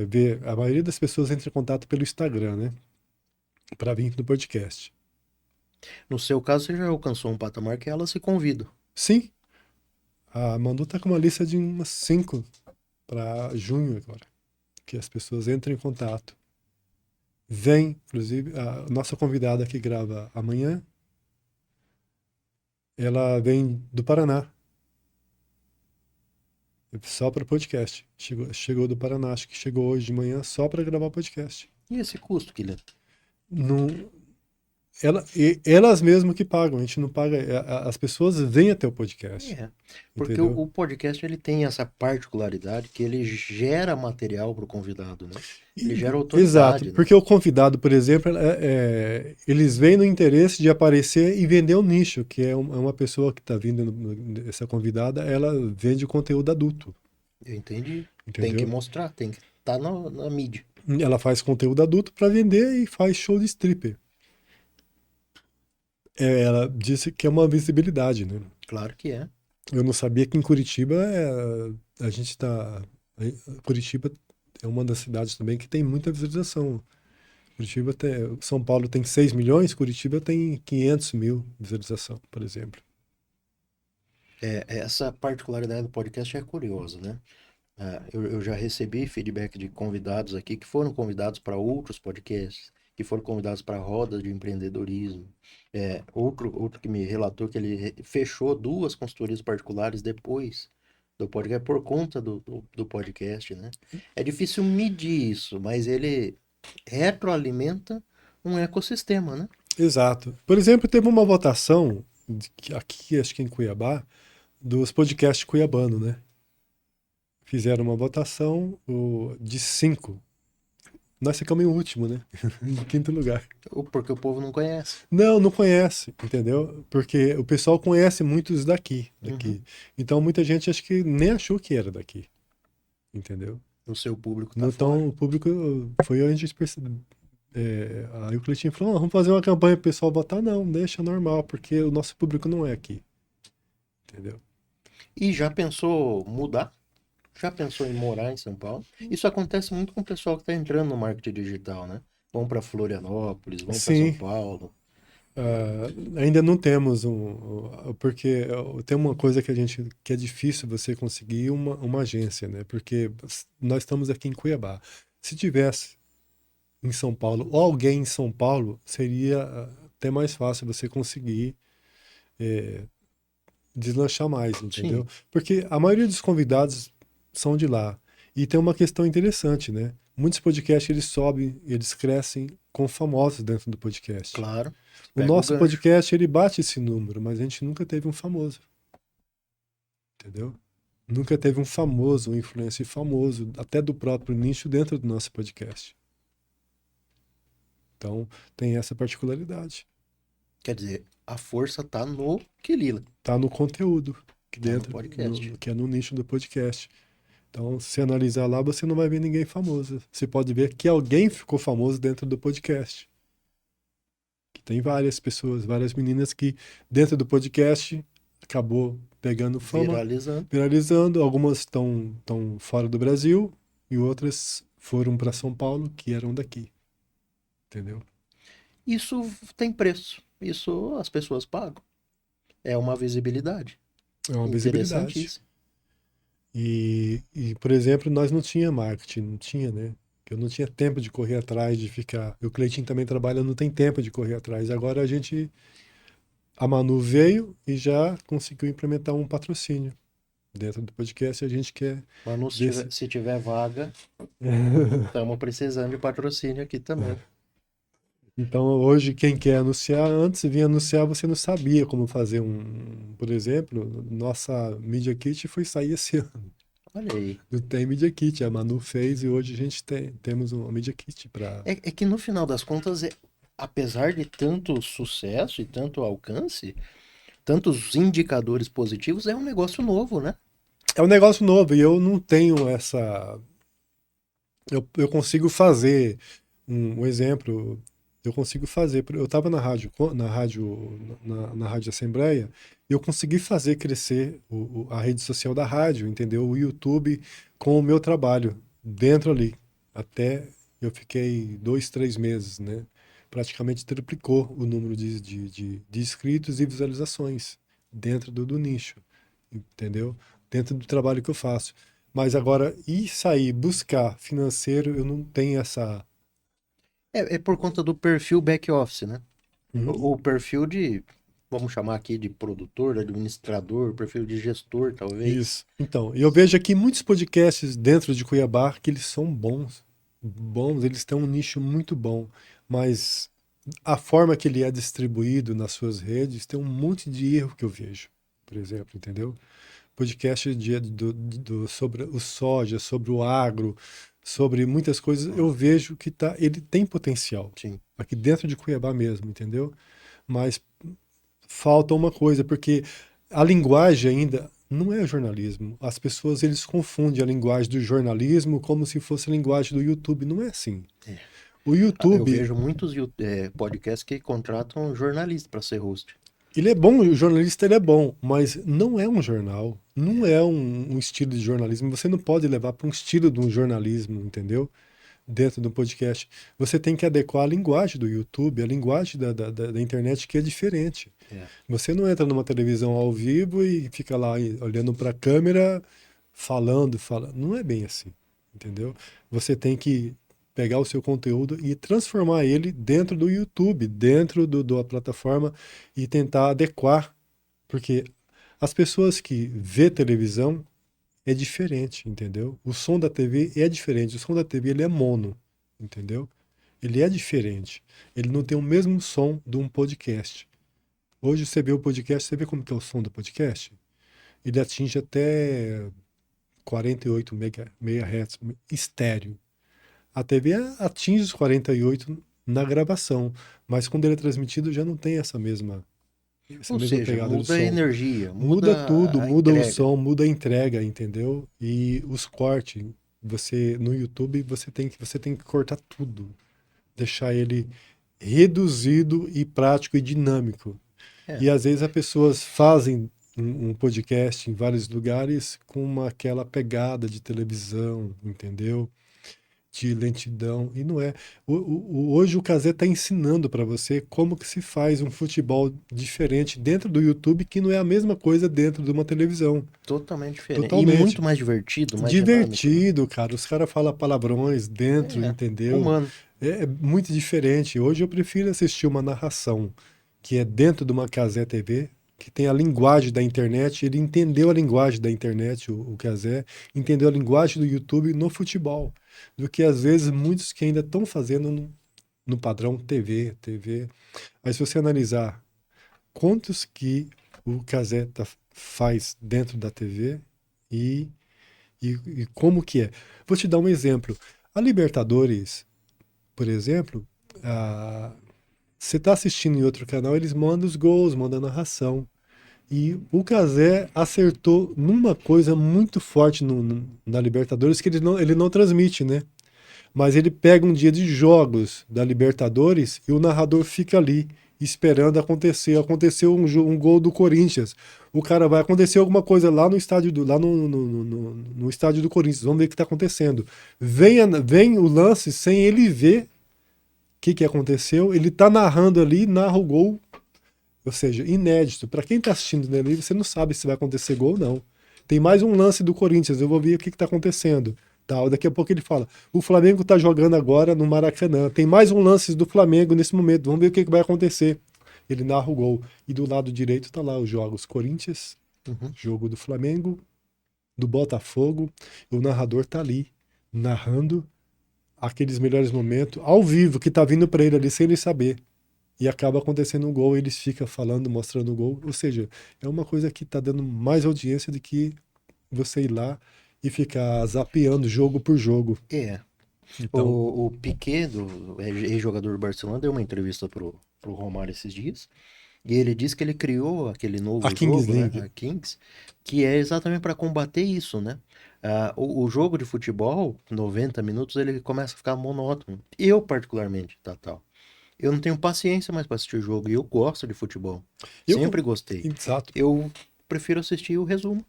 ver, a maioria das pessoas entra em contato pelo Instagram, né? Para vir no podcast. No seu caso, você já alcançou um patamar que elas se convidam. Sim, a Manu tá com uma lista de umas 5 para junho agora. Que as pessoas entram em contato. Vem, inclusive, a nossa convidada que grava amanhã, ela vem do Paraná. Só para podcast. Chegou do Paraná, acho que chegou hoje de manhã só para gravar podcast. E esse custo, Guilherme? Não, elas mesmas que pagam, a gente não paga. As pessoas vêm até o podcast. É, porque Entendeu? o podcast ele tem essa particularidade que ele gera material para o convidado, né? Ele gera Exato, autoridade, né? porque o convidado, por exemplo, eles vêm no interesse de aparecer e vender um nicho, que é uma pessoa que está vindo, essa convidada, ela vende conteúdo adulto, Eu entendi. Tem que entendeu? mostrar, tem que estar na mídia. Ela faz conteúdo adulto para vender e faz show de stripper. Ela disse que é uma visibilidade, né? Claro que é. Eu não sabia que em Curitiba a gente tá. Curitiba é uma das cidades também que tem muita visualização. São Paulo tem 6 milhões, Curitiba tem 500 mil visualização, por exemplo. Essa particularidade do podcast é curiosa, né? Eu já recebi feedback de convidados aqui que foram convidados para outros podcasts, que foram convidados para rodas de empreendedorismo. Outro que me relatou que ele fechou 2 consultorias particulares depois do podcast, por conta do podcast, né? É difícil medir isso, mas ele retroalimenta um ecossistema, né? Exato. Por exemplo, teve uma votação aqui, acho que em Cuiabá, dos podcasts cuiabano, né? Fizeram uma votação de 5. Nós ficamos em último, né? Em quinto lugar. Porque o povo não conhece. Não, não conhece, entendeu? Porque o pessoal conhece muitos daqui. Uhum. Então muita gente acho que nem achou que era daqui, entendeu? O seu público tá fora. Então o público foi onde a gente percebeu. Aí o Cleitinho falou, vamos fazer uma campanha pro pessoal votar? Não, deixa normal, porque o nosso público não é aqui, entendeu? E já pensou mudar? Já pensou em morar em São Paulo? Isso acontece muito com o pessoal que está entrando no marketing digital, né? Vão para Florianópolis, vão para São Sim, Paulo. ainda não temos porque tem uma coisa que é difícil você conseguir uma agência, né? Porque nós estamos aqui em Cuiabá. Se tivesse em São Paulo, ou alguém em São Paulo, seria até mais fácil você conseguir deslanchar mais, entendeu? Sim, Porque a maioria dos convidados são de lá. E tem uma questão interessante, né? Muitos podcasts eles sobem, eles crescem com famosos dentro do podcast. claro. O Pega o nosso gancho. podcast ele bate esse número, mas a gente nunca teve um famoso, entendeu? Nunca teve um famoso, um influencer famoso, até do próprio nicho dentro do nosso podcast. Então, tem essa particularidade. Quer dizer, a força tá no Quelila, Tá no conteúdo, que tá no dentro, podcast. que é no nicho do podcast. Então, se analisar lá, você não vai ver ninguém famoso. Você pode ver que alguém ficou famoso dentro do podcast. Que tem várias pessoas, várias meninas que dentro do podcast acabou pegando fama, Viralizando. viralizando. Algumas estão fora do Brasil e outras foram para São Paulo, que eram daqui. Entendeu? Isso tem preço. Isso as pessoas pagam. É uma visibilidade. É uma visibilidade. Interessantíssimo. Por exemplo, nós não tinha marketing, não tinha, né? Eu não tinha tempo de correr atrás, de ficar. O Cleitinho também trabalha, não tem tempo de correr atrás. Agora a Manu veio e já conseguiu implementar um patrocínio dentro do podcast. A gente quer Manu, ver se. se tiver vaga, estamos precisando de patrocínio aqui também. Então, hoje, quem quer anunciar, antes vinha anunciar, você não sabia como fazer por exemplo, nossa Media Kit foi sair esse ano. Olha aí. Não tem Media Kit, a Manu fez e hoje a gente temos uma Media Kit para. É que no final das contas, apesar de tanto sucesso e tanto alcance, tantos indicadores positivos, é um negócio novo, né? É um negócio novo e eu não tenho essa. Eu consigo fazer um exemplo. Eu consigo fazer. Eu estava na rádio Assembleia, e eu consegui fazer crescer a rede social da rádio, entendeu? O YouTube com o meu trabalho dentro ali. Até eu fiquei 2, 3 meses, né? Praticamente triplicou o número de inscritos e visualizações dentro do nicho, entendeu? Dentro do trabalho que eu faço. Mas agora, ir sair, buscar financeiro, eu não tenho essa. É por conta do perfil back-office, né? Uhum. O perfil de, vamos chamar aqui de produtor, administrador, perfil de gestor, talvez. Isso. Então, eu vejo aqui muitos podcasts dentro de Cuiabá que eles são bons. Bons, eles têm um nicho muito bom. Mas a forma que ele é distribuído nas suas redes tem um monte de erro que eu vejo, por exemplo, entendeu? Podcast sobre o soja, sobre o agro, sobre muitas coisas, eu vejo que ele tem potencial. Sim. Aqui dentro de Cuiabá mesmo, entendeu? Mas falta uma coisa, porque a linguagem ainda não é jornalismo. As pessoas eles confundem a linguagem do jornalismo como se fosse a linguagem do YouTube. Não é assim. O Eu YouTube, vejo muitos podcasts que contratam jornalista para ser host. ele é bom, o jornalista ele é bom, mas não é um jornal, não é um estilo de jornalismo. Você não pode levar para um estilo de um jornalismo, entendeu? Dentro do podcast. Você tem que adequar a linguagem do YouTube, a linguagem da internet que é diferente. É. Você não entra numa televisão ao vivo e fica lá olhando para a câmera, falando. Não é bem assim, entendeu? Você tem que pegar o seu conteúdo e transformar ele dentro do YouTube, dentro da plataforma e tentar adequar, porque as pessoas que vê televisão é diferente, entendeu? O som da TV é diferente. O som da TV ele é mono, entendeu? Ele é diferente. Ele não tem o mesmo som de um podcast. Hoje você vê o podcast, você vê como que é o som do podcast? Ele atinge até 48 MHz estéreo. A TV atinge os 48 na gravação, mas quando ele é transmitido já não tem essa Ou mesma seja, pegada de muda a som. energia, Muda tudo, muda a muda o entrega. som, muda a entrega, entendeu? E os cortes, você no YouTube você tem que cortar tudo, deixar ele reduzido e prático e dinâmico. É. E às vezes as pessoas fazem um podcast em vários lugares com aquela pegada de televisão, entendeu? De lentidão, e não é. Hoje o Cazé está ensinando para você como que se faz um futebol diferente dentro do YouTube, que não é a mesma coisa dentro de uma televisão. Totalmente diferente. E Totalmente. muito mais divertido, mais dinâmico, né? Divertido, cara. Os caras falam palavrões dentro, É, entendeu? humano. É muito diferente. Hoje eu prefiro assistir uma narração que é dentro de uma Cazé TV, que tem a linguagem da internet. Ele entendeu a linguagem da internet, o Cazé, entendeu a linguagem do YouTube no futebol, do que às vezes muitos que ainda estão fazendo no padrão TV. Mas se você analisar quantos que o Cazé faz dentro da TV e, e como que é. Vou te dar um exemplo. A Libertadores, por exemplo, você está assistindo em outro canal, eles mandam os gols, mandam a narração. E o Cazé acertou numa coisa muito forte na Libertadores, que ele não transmite, né? Mas ele pega um dia de jogos da Libertadores e o narrador fica ali esperando acontecer. Aconteceu um gol do Corinthians. O cara vai acontecer alguma coisa lá no estádio lá no estádio do Corinthians. Vamos ver o que está acontecendo. Vem o lance sem ele ver o que aconteceu. Ele está narrando ali, narra o gol. Ou seja, inédito. Para quem está assistindo ali, você não sabe se vai acontecer gol ou não. Tem mais um lance do Corinthians, eu vou ver o que está acontecendo. Tal. Daqui a pouco ele fala: o Flamengo está jogando agora no Maracanã. Tem mais um lance do Flamengo nesse momento. Vamos ver o que vai acontecer. Ele narra o gol. E do lado direito está lá os jogos Corinthians, Uhum. jogo do Flamengo, do Botafogo. E o narrador está ali, narrando aqueles melhores momentos ao vivo que tá vindo para ele ali sem ele saber. E acaba acontecendo um gol, eles ficam falando, mostrando o gol. Ou seja, é uma coisa que tá dando mais audiência do que você ir lá e ficar zapeando jogo por jogo. É. Então, O Piquet, ex-jogador do Barcelona, deu uma entrevista pro Romário esses dias. E ele disse que ele criou aquele a novo Kings jogo, né? League. A Kings, que é exatamente para combater isso, né? O jogo de futebol, 90 minutos, ele começa a ficar monótono. Eu, particularmente, tal. Eu não tenho paciência mais para assistir jogo e eu gosto de futebol. Eu, Sempre gostei. exato. Eu prefiro assistir o resumo.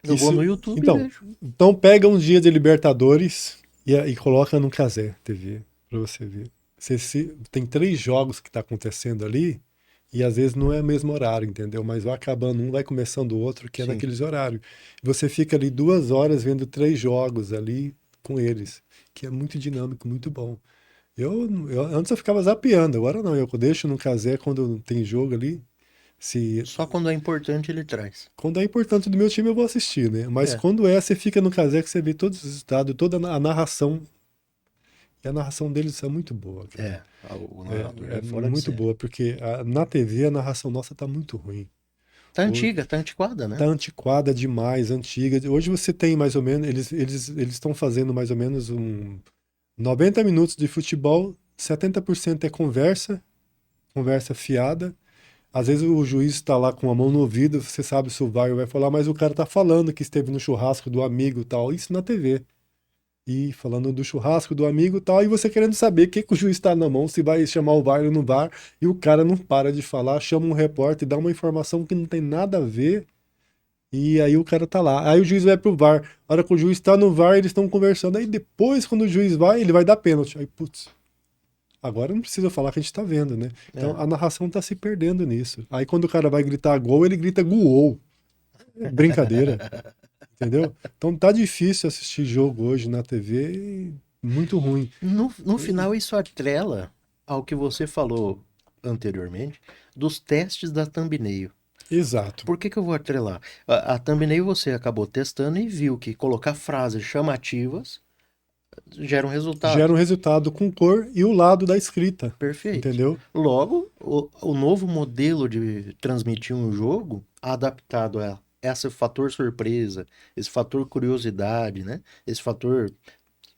Eu vou Isso, no YouTube e então, vejo. então pega um dia de Libertadores e coloca no Cazé TV pra você ver. Tem 3 jogos que tá acontecendo ali e às vezes não é o mesmo horário, entendeu? Mas vai acabando um, vai começando o outro, que é Sim. naqueles horários. Você fica ali 2 horas vendo 3 jogos ali com eles, que é muito dinâmico, muito bom. Antes eu ficava zapeando, agora não, eu deixo no Cazé quando tem jogo ali. Se Só quando é importante ele traz. Quando é importante do meu time, eu vou assistir, né? Mas É, quando você fica no caseco, você vê todos os estados, toda a narração. E a narração deles é muito boa, cara. o narrador É é fora de muito série. boa, porque na TV a narração nossa tá muito ruim. Tá Hoje, antiga, tá antiquada, tá né? antiquada demais, antiga. Hoje você tem mais ou menos, eles estão fazendo mais ou menos 90 minutos de futebol, 70% é conversa, conversa fiada. Às vezes o juiz está lá com a mão no ouvido, você sabe se o VAR vai falar, mas o cara tá falando que esteve no churrasco do amigo e tal, isso na TV. E falando do churrasco do amigo e tal, e você querendo saber o que, que o juiz está na mão, se vai chamar o VAR ou não VAR, e o cara não para de falar, chama um repórter e dá uma informação que não tem nada a ver, e aí o cara tá lá. Aí o juiz vai pro VAR. A hora que o juiz tá no VAR, eles estão conversando, aí depois, quando o juiz vai, ele vai dar pênalti. Aí, putz. Agora não precisa falar que a gente tá vendo, né? Então É. a narração tá se perdendo nisso. Aí quando o cara vai gritar gol, ele grita gol. É brincadeira, entendeu? Então tá difícil assistir jogo hoje na TV e muito ruim. No final, isso atrela ao que você falou anteriormente dos testes da thumbnail. Exato. Por que que eu vou atrelar? A thumbnail você acabou testando e viu que colocar frases chamativas gera um Gera resultado. um resultado com cor e o lado da escrita, Perfeito. entendeu? Logo, o novo modelo de transmitir um jogo adaptado a esse fator surpresa, esse fator curiosidade, né? Esse fator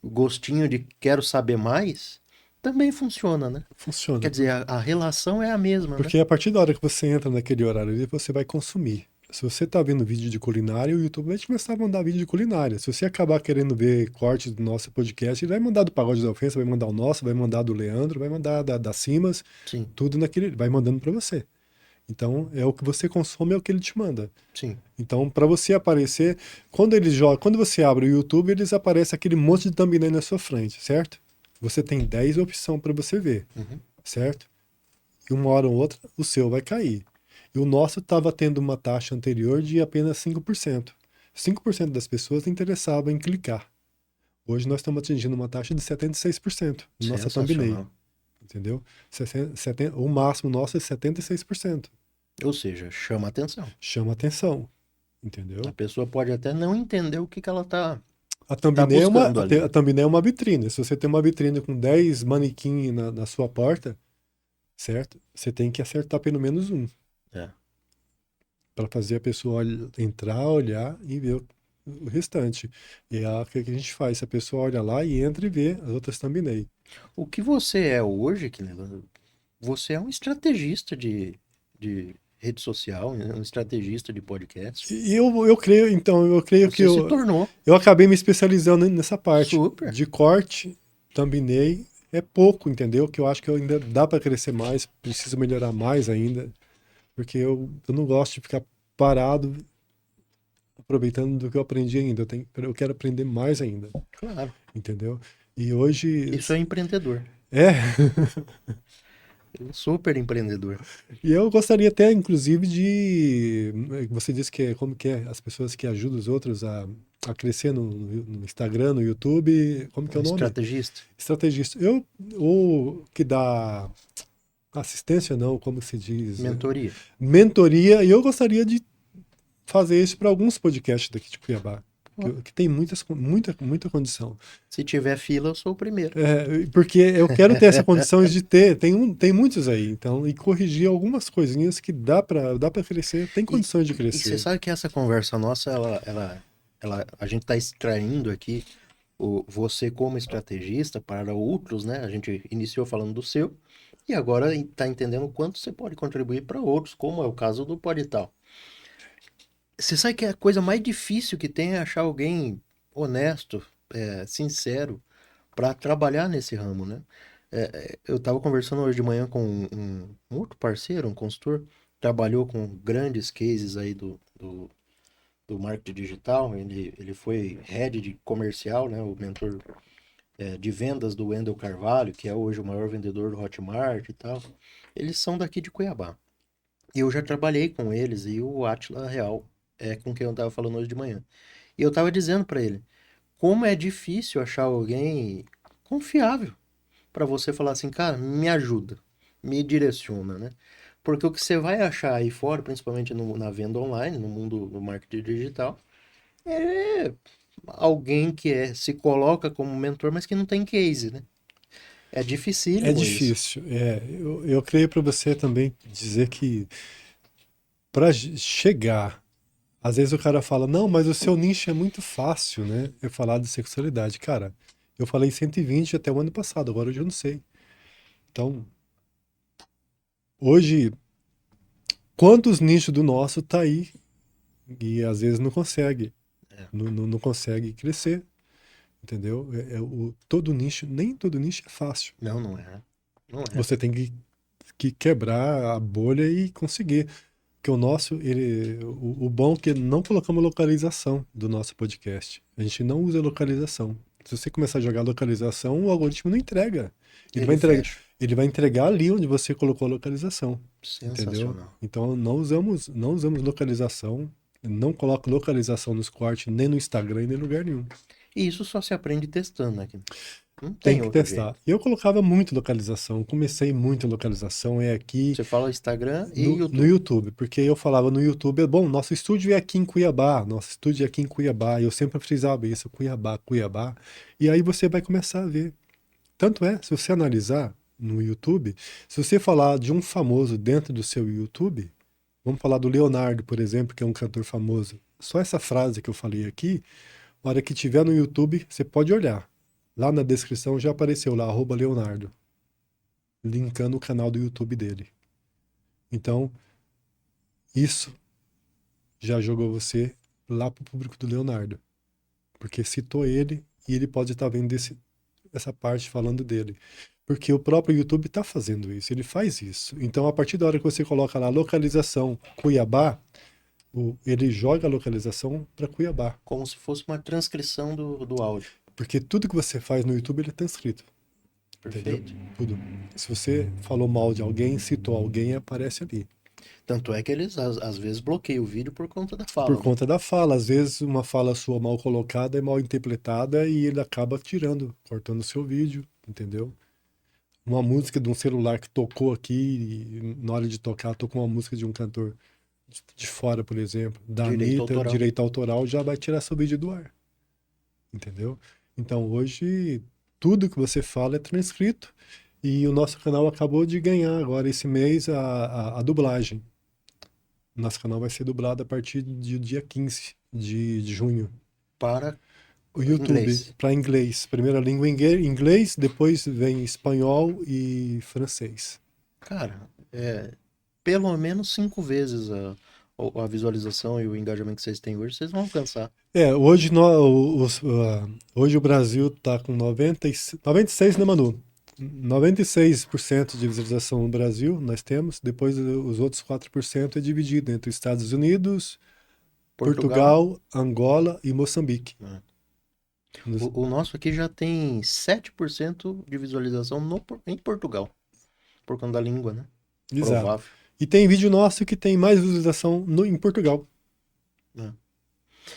gostinho de quero saber mais, também funciona, né? Quer Funciona. dizer, a relação é a mesma, né? Porque a partir da hora que você entra naquele horário ali, você vai consumir. Se você tá vendo vídeo de culinária, o YouTube vai te começar a mandar vídeo de culinária. Se você acabar querendo ver cortes do nosso podcast, ele vai mandar do Pagode da Ofensa, vai mandar o nosso, vai mandar do Leandro, vai mandar da Simas, Sim, tudo naquele, vai mandando para você. Então, é o que você consome, é o que ele te manda. sim. Então, para você aparecer, quando eles jogam, quando você abre o YouTube, eles aparecem aquele monte de thumbnail na sua frente, certo? Você tem 10 opções para você ver, Uhum. certo? E uma hora ou outra, o seu vai cair. E o nosso estava tendo uma taxa anterior de apenas 5%. 5% das pessoas interessavam em clicar. Hoje nós estamos atingindo uma taxa de 76% na nossa thumbnail, Sensacional. entendeu? O máximo nosso é 76%. Ou seja, chama atenção. Chama atenção, entendeu? A pessoa pode até não entender o que que ela tá A thumbnail, buscando ali. a thumbnail é uma vitrine. Se você tem uma vitrine com 10 manequins na sua porta, certo? Você tem que acertar pelo menos um. É. Para fazer a pessoa entrar, olhar e ver o restante. E é o que a gente faz. Se a pessoa olha lá e entra e vê as outras thumbnail. O que você é hoje, Quinela, você é um estrategista de rede social, né? Um estrategista de podcast. E eu creio, então, eu creio que Você se tornou eu acabei me especializando nessa parte super. de corte, thumbnail, é pouco, entendeu? Que eu acho que ainda dá para crescer mais, preciso melhorar mais ainda, porque eu não gosto de ficar parado aproveitando do que eu aprendi ainda. Eu quero aprender mais ainda, Claro. entendeu? E hoje Isso é empreendedor. é, Super empreendedor. e eu gostaria até, inclusive, de. Você disse que é como que é as pessoas que ajudam os outros a crescer no Instagram, no YouTube. Como que é Um o nome? estrategista. Estrategista. Ou que dá assistência, não, como se diz? Mentoria. Mentoria. E eu gostaria de fazer isso para alguns podcasts daqui de Cuiabá. que tem muita condição. Se tiver fila, eu sou o primeiro. Porque eu quero ter essa condição de ter, tem muitos aí, então, e corrigir algumas coisinhas que dá para crescer, tem condições de E você crescer. sabe que essa conversa nossa, a gente está extraindo aqui você como estrategista para outros, né? A gente iniciou falando do seu e agora está entendendo o quanto você pode contribuir para outros, como é o caso do Podital. Você sabe que a coisa mais difícil que tem é achar alguém honesto, sincero, para trabalhar nesse ramo, né? Eu estava conversando hoje de manhã com um outro parceiro, um consultor, trabalhou com grandes cases aí do marketing digital. Ele foi head de comercial, né? O mentor de vendas do Wendel Carvalho, que é hoje o maior vendedor do Hotmart e tal. Eles são daqui de Cuiabá. E eu já trabalhei com eles e o Átila Real é com quem eu estava falando hoje de manhã. E eu estava dizendo para ele como é difícil achar alguém confiável para você falar assim, cara, me ajuda, me direciona, né? Porque o que você vai achar aí fora, principalmente na venda online, no mundo do marketing digital, é alguém que se coloca como mentor, mas que não tem case, né? É É dificílimo isso. difícil. Eu creio para você também dizer que para chegar, às vezes o cara fala, não, mas o seu nicho é muito fácil, né? Eu falar de sexualidade. Cara, eu falei 120 até o ano passado, agora eu não sei. Então, hoje, quantos nichos do nosso tá aí e às vezes não consegue, É. não consegue crescer, entendeu? Todo nicho, nem todo nicho é fácil. Não, não é. Não é. Você tem que quebrar a bolha e conseguir. Porque o nosso, o bom é que não colocamos localização do nosso podcast. A gente não usa localização. Se você começar a jogar localização, o algoritmo não entrega. Ele fecha. Ele vai entregar ali onde você colocou a localização. Entendeu? Sensacional. Então não usamos localização. Não coloco localização nos cortes, nem no Instagram, nem em lugar nenhum. E isso só se aprende testando aqui. Não Tem tem que outro testar. jeito. Eu colocava muito localização, comecei muito localização, é aqui Você fala Instagram e no YouTube. YouTube, porque eu falava no YouTube, bom, nosso estúdio é aqui em Cuiabá, nosso estúdio é aqui em Cuiabá, eu sempre frisava isso, Cuiabá, Cuiabá, e aí você vai começar a ver. Tanto é, se você analisar no YouTube, se você falar de um famoso dentro do seu YouTube, vamos falar do Leonardo, por exemplo, que é um cantor famoso, só essa frase que eu falei aqui, na hora que tiver no YouTube, você pode olhar. Lá na descrição já apareceu lá, @Leonardo, linkando o canal do YouTube dele. Então, isso já jogou você lá pro público do Leonardo. Porque citou ele e ele pode estar vendo essa parte falando dele. Porque o próprio YouTube está fazendo isso, ele faz isso. Então, a partir da hora que você coloca lá localização Cuiabá, ele joga a localização para Cuiabá. Como se fosse uma transcrição do áudio. Porque tudo que você faz no YouTube ele está transcrito. Entendeu? Perfeito. Tudo. Se você falou mal de alguém, citou alguém, aparece ali. Tanto é que eles às vezes bloqueiam o vídeo por conta da Por fala, né? conta da fala. Às vezes uma fala sua mal colocada é mal interpretada e ele acaba tirando, cortando o seu vídeo, entendeu? Uma música de um celular que tocou aqui, e na hora de tocar, tocou uma música de um cantor de fora, por exemplo, da Direito Anitta, autoral. direito autoral, já vai tirar seu vídeo do ar. Entendeu? Então hoje tudo que você fala é transcrito e o nosso canal acabou de ganhar agora esse mês a dublagem. Nosso canal vai ser dublado a partir do dia 15 de junho. Para O YouTube, inglês. para inglês. Primeira língua inglês, depois vem espanhol e francês. Cara, pelo menos 5 vezes a visualização e o engajamento que vocês têm hoje, vocês vão alcançar. Hoje, hoje o Brasil está com 96, né, Manu? 96% de visualização no Brasil, nós temos. Depois, os outros 4% é dividido entre Estados Unidos, Portugal, Angola e Moçambique. O nosso aqui já tem 7% de visualização em Portugal. Por conta da língua, né? Exato. Provável. E tem vídeo nosso que tem mais visualização em Portugal.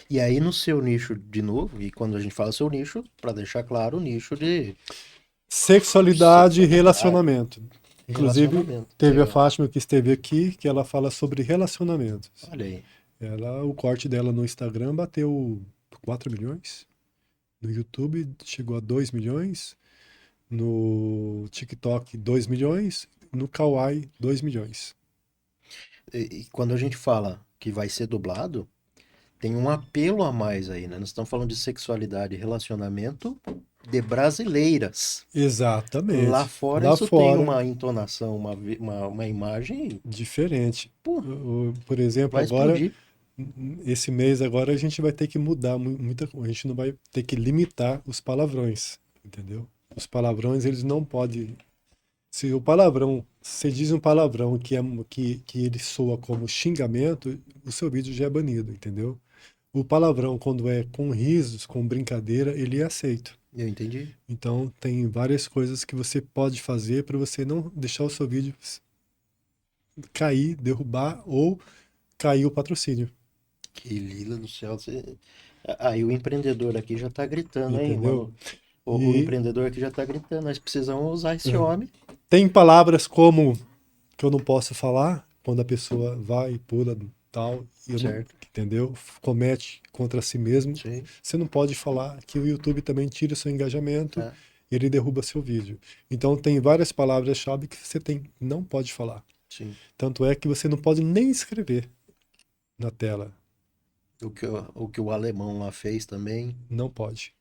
E aí no seu nicho, de novo, e quando a gente fala seu nicho, para deixar claro, o nicho de Sexualidade e relacionamento. Inclusive, relacionamento. teve a Legal. Fátima que esteve aqui, que ela fala sobre relacionamentos. Olha aí. O corte dela no Instagram bateu 4 milhões. No YouTube chegou a 2 milhões. No TikTok, 2 milhões. No Kawaii, 2 milhões. E quando a gente fala que vai ser dublado, tem um apelo a mais aí, né? Nós estamos falando de sexualidade e relacionamento de brasileiras. Lá Exatamente. fora Lá isso tem fora, uma entonação, uma imagem, diferente. pô, Por exemplo, vai agora, explodir. esse mês agora a gente vai ter que mudar muita coisa. A gente não vai ter que limitar os palavrões, entendeu? Os palavrões, eles não podem. Se o palavrão, você diz um palavrão que ele soa como xingamento, o seu vídeo já é banido, entendeu? O palavrão, quando é com risos, com brincadeira, ele é aceito. Eu entendi. Então, tem várias coisas que você pode fazer para você não deixar o seu vídeo cair, derrubar ou cair o patrocínio, Que lila do céu. Aí o empreendedor aqui já tá gritando, hein, entendeu? mano? O E empreendedor aqui já tá gritando. Nós precisamos usar esse homem. tem palavras como que eu não posso falar quando a pessoa vai e pula tal, e eu não, Certo? entendeu? Comete contra si mesmo. Sim. Você não pode falar que o YouTube também tira o seu engajamento É, e ele derruba seu vídeo. Então tem várias palavras-chave que você não pode falar. sim. Tanto é que você não pode nem escrever na tela. O que o alemão lá fez também. Não pode.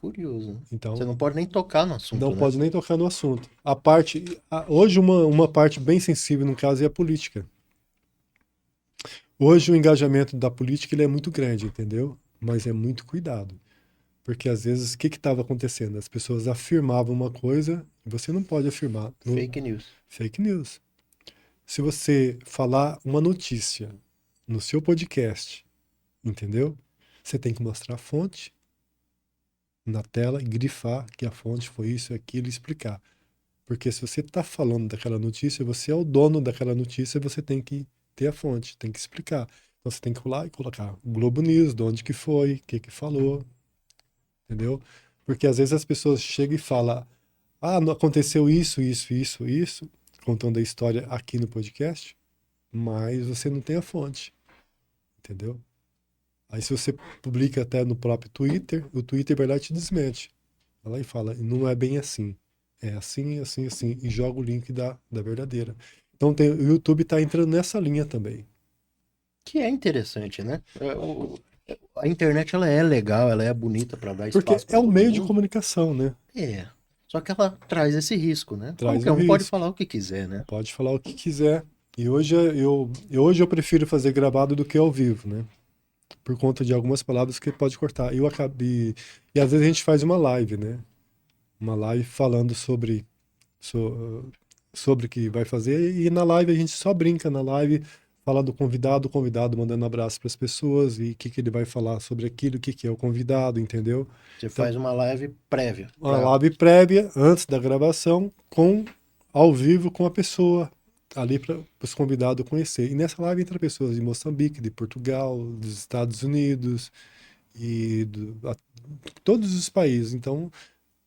Curioso, né? Você Então, não pode nem tocar no não assunto, né? pode nem tocar no assunto. Hoje uma parte bem sensível no caso é a política. Hoje o engajamento da política ele é muito grande, entendeu? Mas é muito cuidado. Porque às vezes o que estava acontecendo? As pessoas afirmavam uma coisa e você não pode afirmar. Fake news. Fake news. Se você falar uma notícia no seu podcast, entendeu? Você tem que mostrar a fonte na tela e grifar que a fonte foi isso e aquilo e explicar. Porque se você está falando daquela notícia, você é o dono daquela notícia, você tem que ter a fonte, tem que explicar. Então você tem que ir lá e colocar o Globo News, de onde que foi, o que que falou, entendeu? Porque às vezes as pessoas chegam e falam, ah, não aconteceu isso, isso, isso, isso, contando a história aqui no podcast, mas você não tem a fonte, entendeu? Aí se você publica até no próprio Twitter, o Twitter vai lá e te desmente. Vai lá e fala, não é bem assim. É assim, assim, assim. E joga o link da verdadeira. Então o YouTube está entrando nessa linha também. Que é interessante, né? A internet ela é legal, ela é bonita para dar Porque espaço é para um todo meio de mundo. comunicação, né? É. Só que ela traz esse risco, né? Traz Qualquer o um pode risco. falar o que quiser, né? Pode falar o que quiser. E hoje eu prefiro fazer gravado do que ao vivo, né? Por conta de algumas palavras que pode cortar. Eu acabei. E às vezes a gente faz uma live, né? Uma live falando sobre o que vai fazer. E na live a gente só brinca na live, fala do convidado, o convidado mandando abraço para as pessoas e o que ele vai falar sobre aquilo, o que é o convidado, entendeu? Você Então, faz uma live prévia uma para. live prévia, antes da gravação, ao vivo com a pessoa, ali para os convidados conhecer. E nessa live entra pessoas de Moçambique, de Portugal, dos Estados Unidos e todos os países. Então,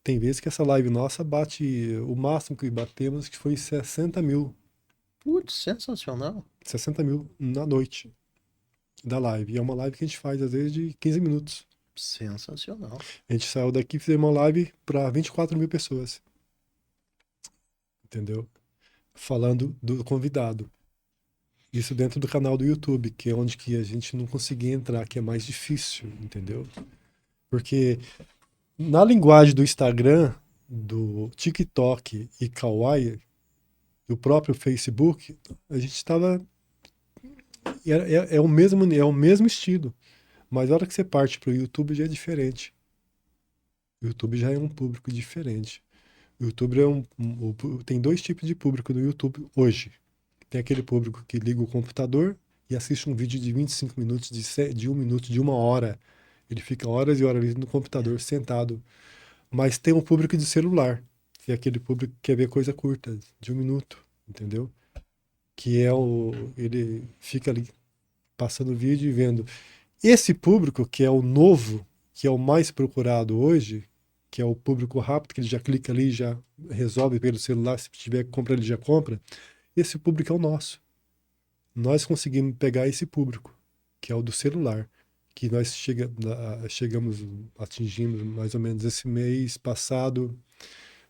tem vezes que essa live nossa bate, o máximo que batemos que foi 60 mil. Putz, sensacional. 60 mil na noite da live. E é uma live que a gente faz às vezes de 15 minutos. Sensacional. A gente saiu daqui e fez uma live para 24 mil pessoas, entendeu? Falando do convidado. Isso dentro do canal do YouTube, que é onde que a gente não conseguia entrar, que é mais difícil, entendeu? Porque na linguagem do Instagram, do TikTok e Kawaii, do próprio Facebook, a gente estava. É o mesmo estilo. Mas a hora que você parte para o YouTube já é diferente. O YouTube já é um público diferente. O YouTube tem dois tipos de público no YouTube hoje. Tem aquele público que liga o computador e assiste um vídeo de 25 minutos, de 1 minuto, de 1 hora. Ele fica horas e horas ali no computador sentado. Mas tem um público de celular, que é aquele público que quer ver coisa curta, de 1 minuto, entendeu? Que é ele fica ali passando vídeo e vendo. Esse público, que é o novo, que é o mais procurado hoje, que é o público rápido, que ele já clica ali, já resolve pelo celular, se tiver que comprar, ele já compra. Esse público é o nosso. Nós conseguimos pegar esse público, que é o do celular, que nós chegamos, atingimos mais ou menos esse mês passado,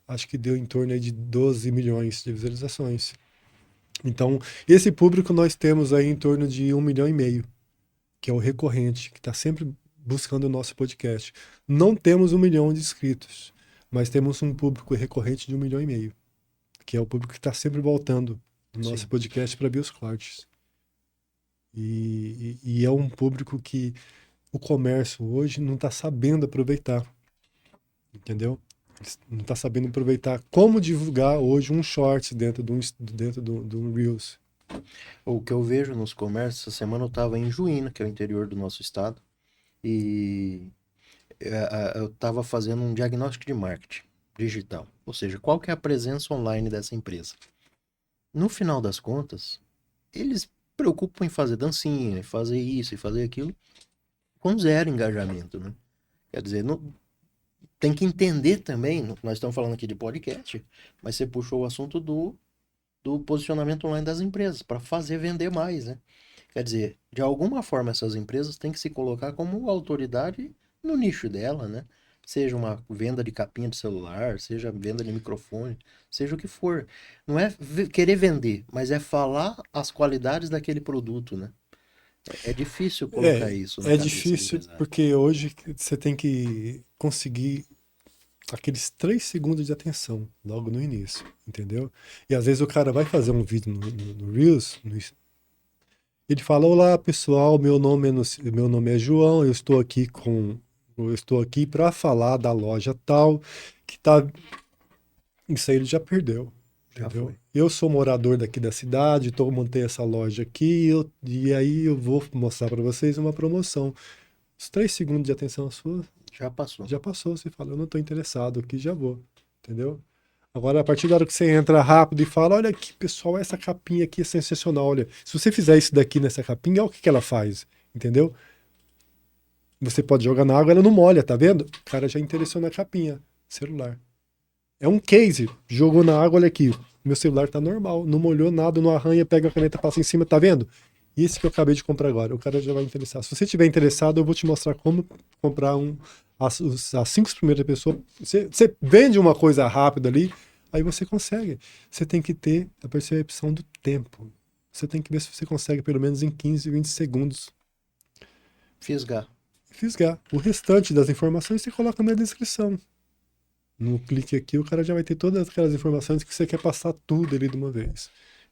acho que deu em torno aí de 12 milhões de visualizações. Então, esse público nós temos aí em torno de 1,5 milhão, que é o recorrente, que está sempre buscando o nosso podcast. Não temos 1 milhão de inscritos, mas temos um público recorrente de 1,5 milhão, que é o público que está sempre voltando no nosso Sim. podcast para ver os cortes. E é um público que o comércio hoje não está sabendo aproveitar, entendeu? Não está sabendo aproveitar como divulgar hoje um shorts dentro do Reels. O que eu vejo nos comércios, essa semana eu estava em Juína, que é o interior do nosso estado, e eu estava fazendo um diagnóstico de marketing digital, ou seja, qual que é a presença online dessa empresa. No final das contas, eles preocupam em fazer dancinha, em fazer isso e fazer aquilo, com zero engajamento, né? Quer dizer, tem que entender também, nós estamos falando aqui de podcast, mas você puxou o assunto do posicionamento online das empresas, para fazer vender mais, né? Quer dizer, de alguma forma essas empresas têm que se colocar como autoridade no nicho dela, né? Seja uma venda de capinha de celular, seja venda de microfone, seja o que for. Não é querer vender, mas é falar as qualidades daquele produto, né? É difícil colocar isso na É cabeça do difícil empresário. porque hoje você tem que conseguir aqueles 3 segundos de atenção logo no início, entendeu? E às vezes o cara vai fazer um vídeo no Reels, ele fala: Olá pessoal, meu nome é João, eu estou aqui para falar da loja tal que tá. Isso aí ele já perdeu, Já entendeu? foi. Eu sou morador daqui da cidade, montei essa loja aqui, e aí eu vou mostrar para vocês uma promoção. Os 3 segundos de atenção sua Já passou. já passou, você fala: eu não estou interessado aqui, já vou, entendeu? Agora, a partir da hora que você entra rápido e fala: olha aqui, pessoal, essa capinha aqui é sensacional. Olha, se você fizer isso daqui nessa capinha, olha o que ela faz, entendeu? Você pode jogar na água, ela não molha, tá vendo? O cara já interessou na capinha, celular. É um case, jogou na água, olha aqui, meu celular tá normal, não molhou nada, não arranha, pega a caneta, passa em cima, tá vendo? Esse que eu acabei de comprar agora, o cara já vai interessar. Se você estiver interessado, eu vou te mostrar como comprar as 5 primeiras pessoas. Você vende uma coisa rápida ali, aí você consegue. Você tem que ter a percepção do tempo. Você tem que ver se você consegue, pelo menos em 15, 20 segundos, Fisgar. fisgar. O restante das informações você coloca na descrição. No clique aqui, o cara já vai ter todas aquelas informações que você quer passar tudo ali de uma vez.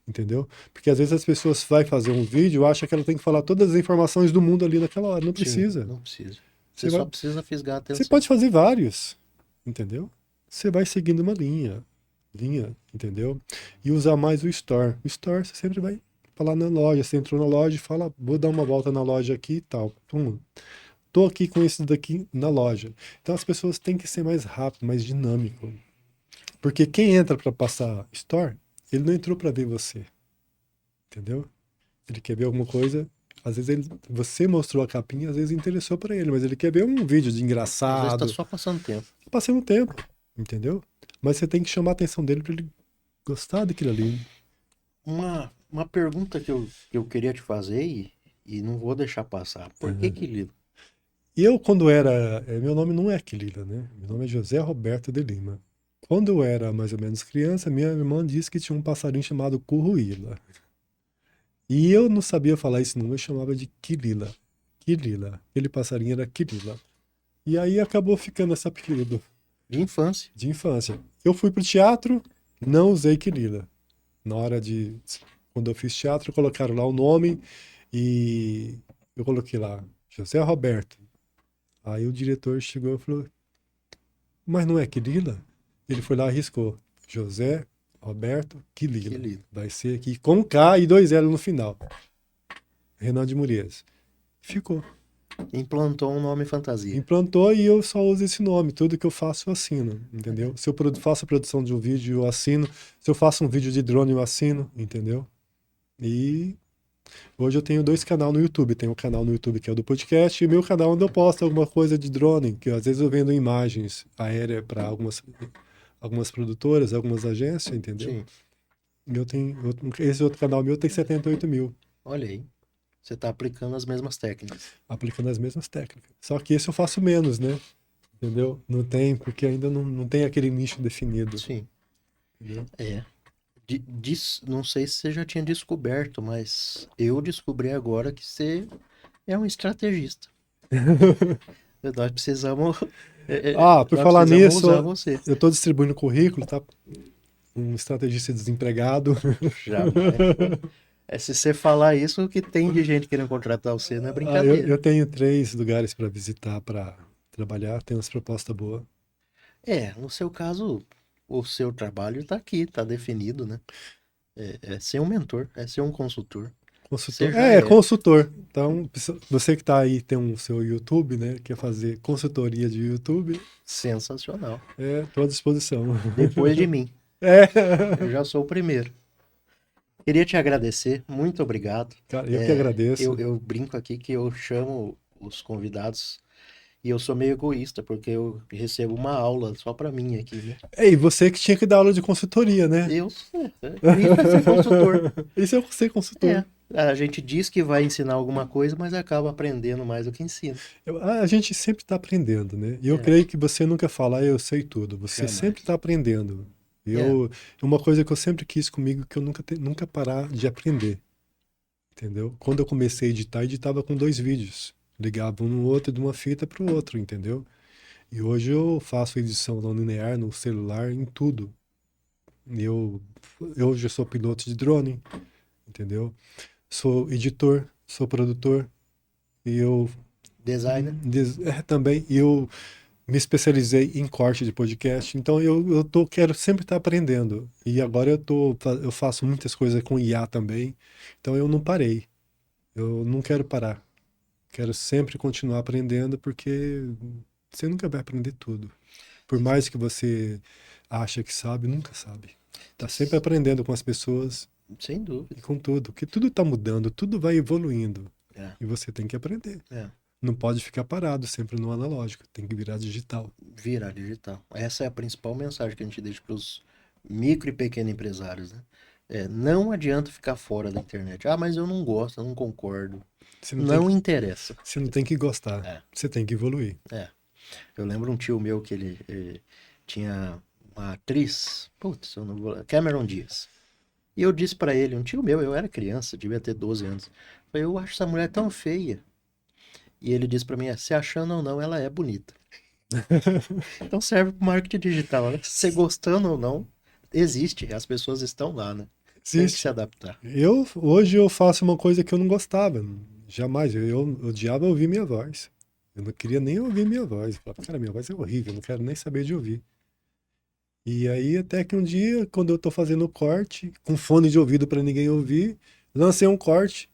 Entendeu? Porque às vezes as pessoas vai fazer um vídeo, acha que ela tem que falar todas as informações do mundo ali naquela hora. Não Sim, precisa. não precisa. Você Você só vai, precisa fisgar a você atenção. pode fazer vários, entendeu? Você vai seguindo uma linha, entendeu? E usar mais o Store. O Store você sempre vai falar na loja. Você entrou na loja e fala: vou dar uma volta na loja aqui e tal. Pum. Tô aqui com isso daqui na loja. Então as pessoas têm que ser mais rápido, mais dinâmico. Porque quem entra para passar Store, ele não entrou para ver você, entendeu? Ele quer ver alguma coisa. Às vezes você mostrou a capinha, às vezes interessou para ele, mas ele quer ver um vídeo de Às vezes tá engraçado, só passando tempo. passando tempo, entendeu? Mas você tem que chamar a atenção dele para ele gostar daquilo ali. Uma pergunta que eu queria te fazer e não vou deixar passar. Por que Uhum. que Lilo? E eu, quando era. Meu nome não é Aquilila, né? Meu nome é José Roberto de Lima. Quando eu era mais ou menos criança, minha irmã disse que tinha um passarinho chamado Curruíla. E eu não sabia falar esse nome, eu chamava de Quilila. Quilila. Aquele passarinho era Quilila. E aí acabou ficando esse apelido De infância. de infância. Eu fui pro teatro, não usei Quilila. Na hora de. Quando eu fiz teatro, colocaram lá o nome e eu coloquei lá José Roberto. Aí o diretor chegou e falou: mas não é Quilila? Ele foi lá e arriscou: José Roberto Que Quilila. Lilo. Vai ser aqui com K e 2 L no final. Renan de Murias. Ficou. Implantou um nome fantasia. Implantou e eu só uso esse nome. Tudo que eu faço eu assino, entendeu? Se eu faço a produção de um vídeo, eu assino. Se eu faço um vídeo de drone, eu assino, entendeu? E hoje eu tenho 2 canais no YouTube. Tem um canal no YouTube que é o do podcast e o meu canal onde eu posto alguma coisa de drone, que às vezes eu vendo imagens aéreas para algumas produtoras, algumas agências, entendeu? Sim. Esse outro canal meu tem 78 mil. Olha aí. Você está aplicando as mesmas técnicas. aplicando as mesmas técnicas. Só que esse eu faço menos, né? Entendeu? Não tem, porque ainda não tem aquele nicho definido. Sim. Entendeu? É. Não sei se você já tinha descoberto, mas eu descobri agora que você é um estrategista. Nós precisamos, Por nós falar precisamos nisso, usar você. eu tô distribuindo currículo, tá? Um estrategista desempregado. Jamais. Se você falar isso, o que tem de gente querendo contratar você não é Eu, brincadeira. eu tenho 3 lugares para visitar, para trabalhar, tenho umas propostas boas. No seu caso, o seu trabalho está aqui, está definido, né? É ser um mentor, é ser um consultor. Você Consultor. já É, é. consultor. Então, você que tá aí, tem um seu YouTube, né? Quer fazer consultoria de YouTube, Sensacional. tô à disposição. Depois de mim. É. Eu já sou o primeiro. Queria te agradecer, muito obrigado. Cara, eu que agradeço. Eu brinco aqui que eu chamo os convidados e eu sou meio egoísta, porque eu recebo uma aula só para mim aqui, né? E você que tinha que dar aula de consultoria, né? Isso é ser consultor. Isso é ser consultor. A gente diz que vai ensinar alguma coisa, mas acaba aprendendo mais do que ensina. A gente sempre está aprendendo, né? E eu É. creio que você nunca fala, eu sei tudo. Você Jamais. sempre está aprendendo. Uma coisa que eu sempre quis comigo, que eu nunca parar de aprender. Entendeu? Quando eu comecei a editar, editava com 2 vídeos. Ligava um no outro, de uma fita para o outro, entendeu? E hoje eu faço edição não linear, no celular, em tudo. Eu já sou piloto de drone, entendeu? Sou editor, sou produtor, e eu Designer. também, e eu me especializei em corte de podcast, então quero sempre estar aprendendo. E agora eu faço muitas coisas com IA também, então eu não parei. Eu não quero parar. Quero sempre continuar aprendendo, porque você nunca vai aprender tudo. Por mais que você acha que sabe, nunca sabe. Tá sempre aprendendo com as pessoas Sem dúvida. e com tudo, porque tudo tá mudando, tudo vai evoluindo. É. E você tem que aprender. É. Não pode ficar parado sempre no analógico, tem que virar digital. Virar digital. Essa é a principal mensagem que a gente deixa para os micro e pequenos empresários, né? Não adianta ficar fora da internet. Ah, mas eu não gosto, eu não concordo. Você Não interessa. Você não tem que gostar, É. você tem que evoluir. Eu lembro um tio meu que ele tinha uma atriz, putz, eu não vou, Cameron Diaz. E eu disse pra ele, um tio meu, eu era criança, devia ter 12 anos. Falei, eu acho essa mulher tão feia. E ele disse pra mim, se achando ou não, ela é bonita. Então serve pro marketing digital, né? Se você gostando ou não, existe, as pessoas estão lá, né? Tem que Existe. se adaptar. Hoje eu faço uma coisa que eu não gostava. Jamais. Eu odiava ouvir minha voz. Eu não queria nem ouvir minha voz. Eu falava, cara, minha voz é horrível, eu não quero nem saber de ouvir. E aí, até que um dia, quando eu tô fazendo o corte, com fone de ouvido para ninguém ouvir, lancei um corte,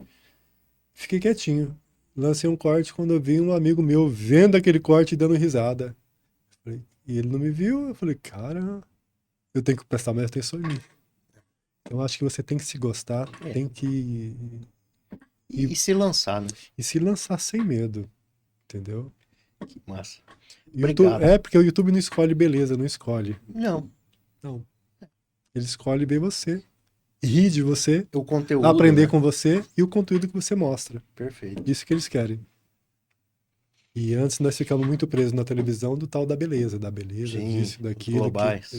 fiquei quietinho. Lancei um corte quando eu vi um amigo meu vendo aquele corte e dando risada. E ele não me viu, eu falei, cara, eu tenho que prestar mais atenção em mim. Então, acho que você tem que se gostar, tem que E se lançar, né? e se lançar sem medo, entendeu? Que massa. YouTube, Obrigado. porque o YouTube não escolhe beleza, não escolhe. Não, Não. Ele escolhe ver você, rir de você, o conteúdo, aprender né? com você e o conteúdo que você mostra. Perfeito. Isso que eles querem. E antes nós ficamos muito presos na televisão do tal da beleza, Sim, disso, daquilo. globais.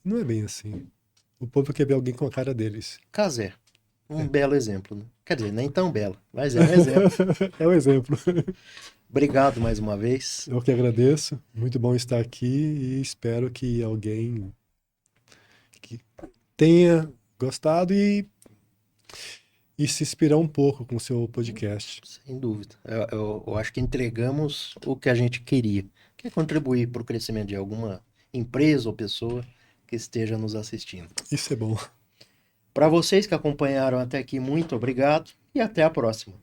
Não é bem assim. O povo quer ver alguém com a cara deles. Casé, um belo exemplo, né? Quer dizer, nem tão belo, mas é um exemplo. É um exemplo. Obrigado mais uma vez. Eu que agradeço. Muito bom estar aqui e espero que alguém que tenha gostado e se inspirar um pouco com o seu podcast. Sem dúvida. Eu acho que entregamos o que a gente queria, que é contribuir para o crescimento de alguma empresa ou pessoa que esteja nos assistindo. Isso é bom. Para vocês que acompanharam até aqui, muito obrigado e até a próxima.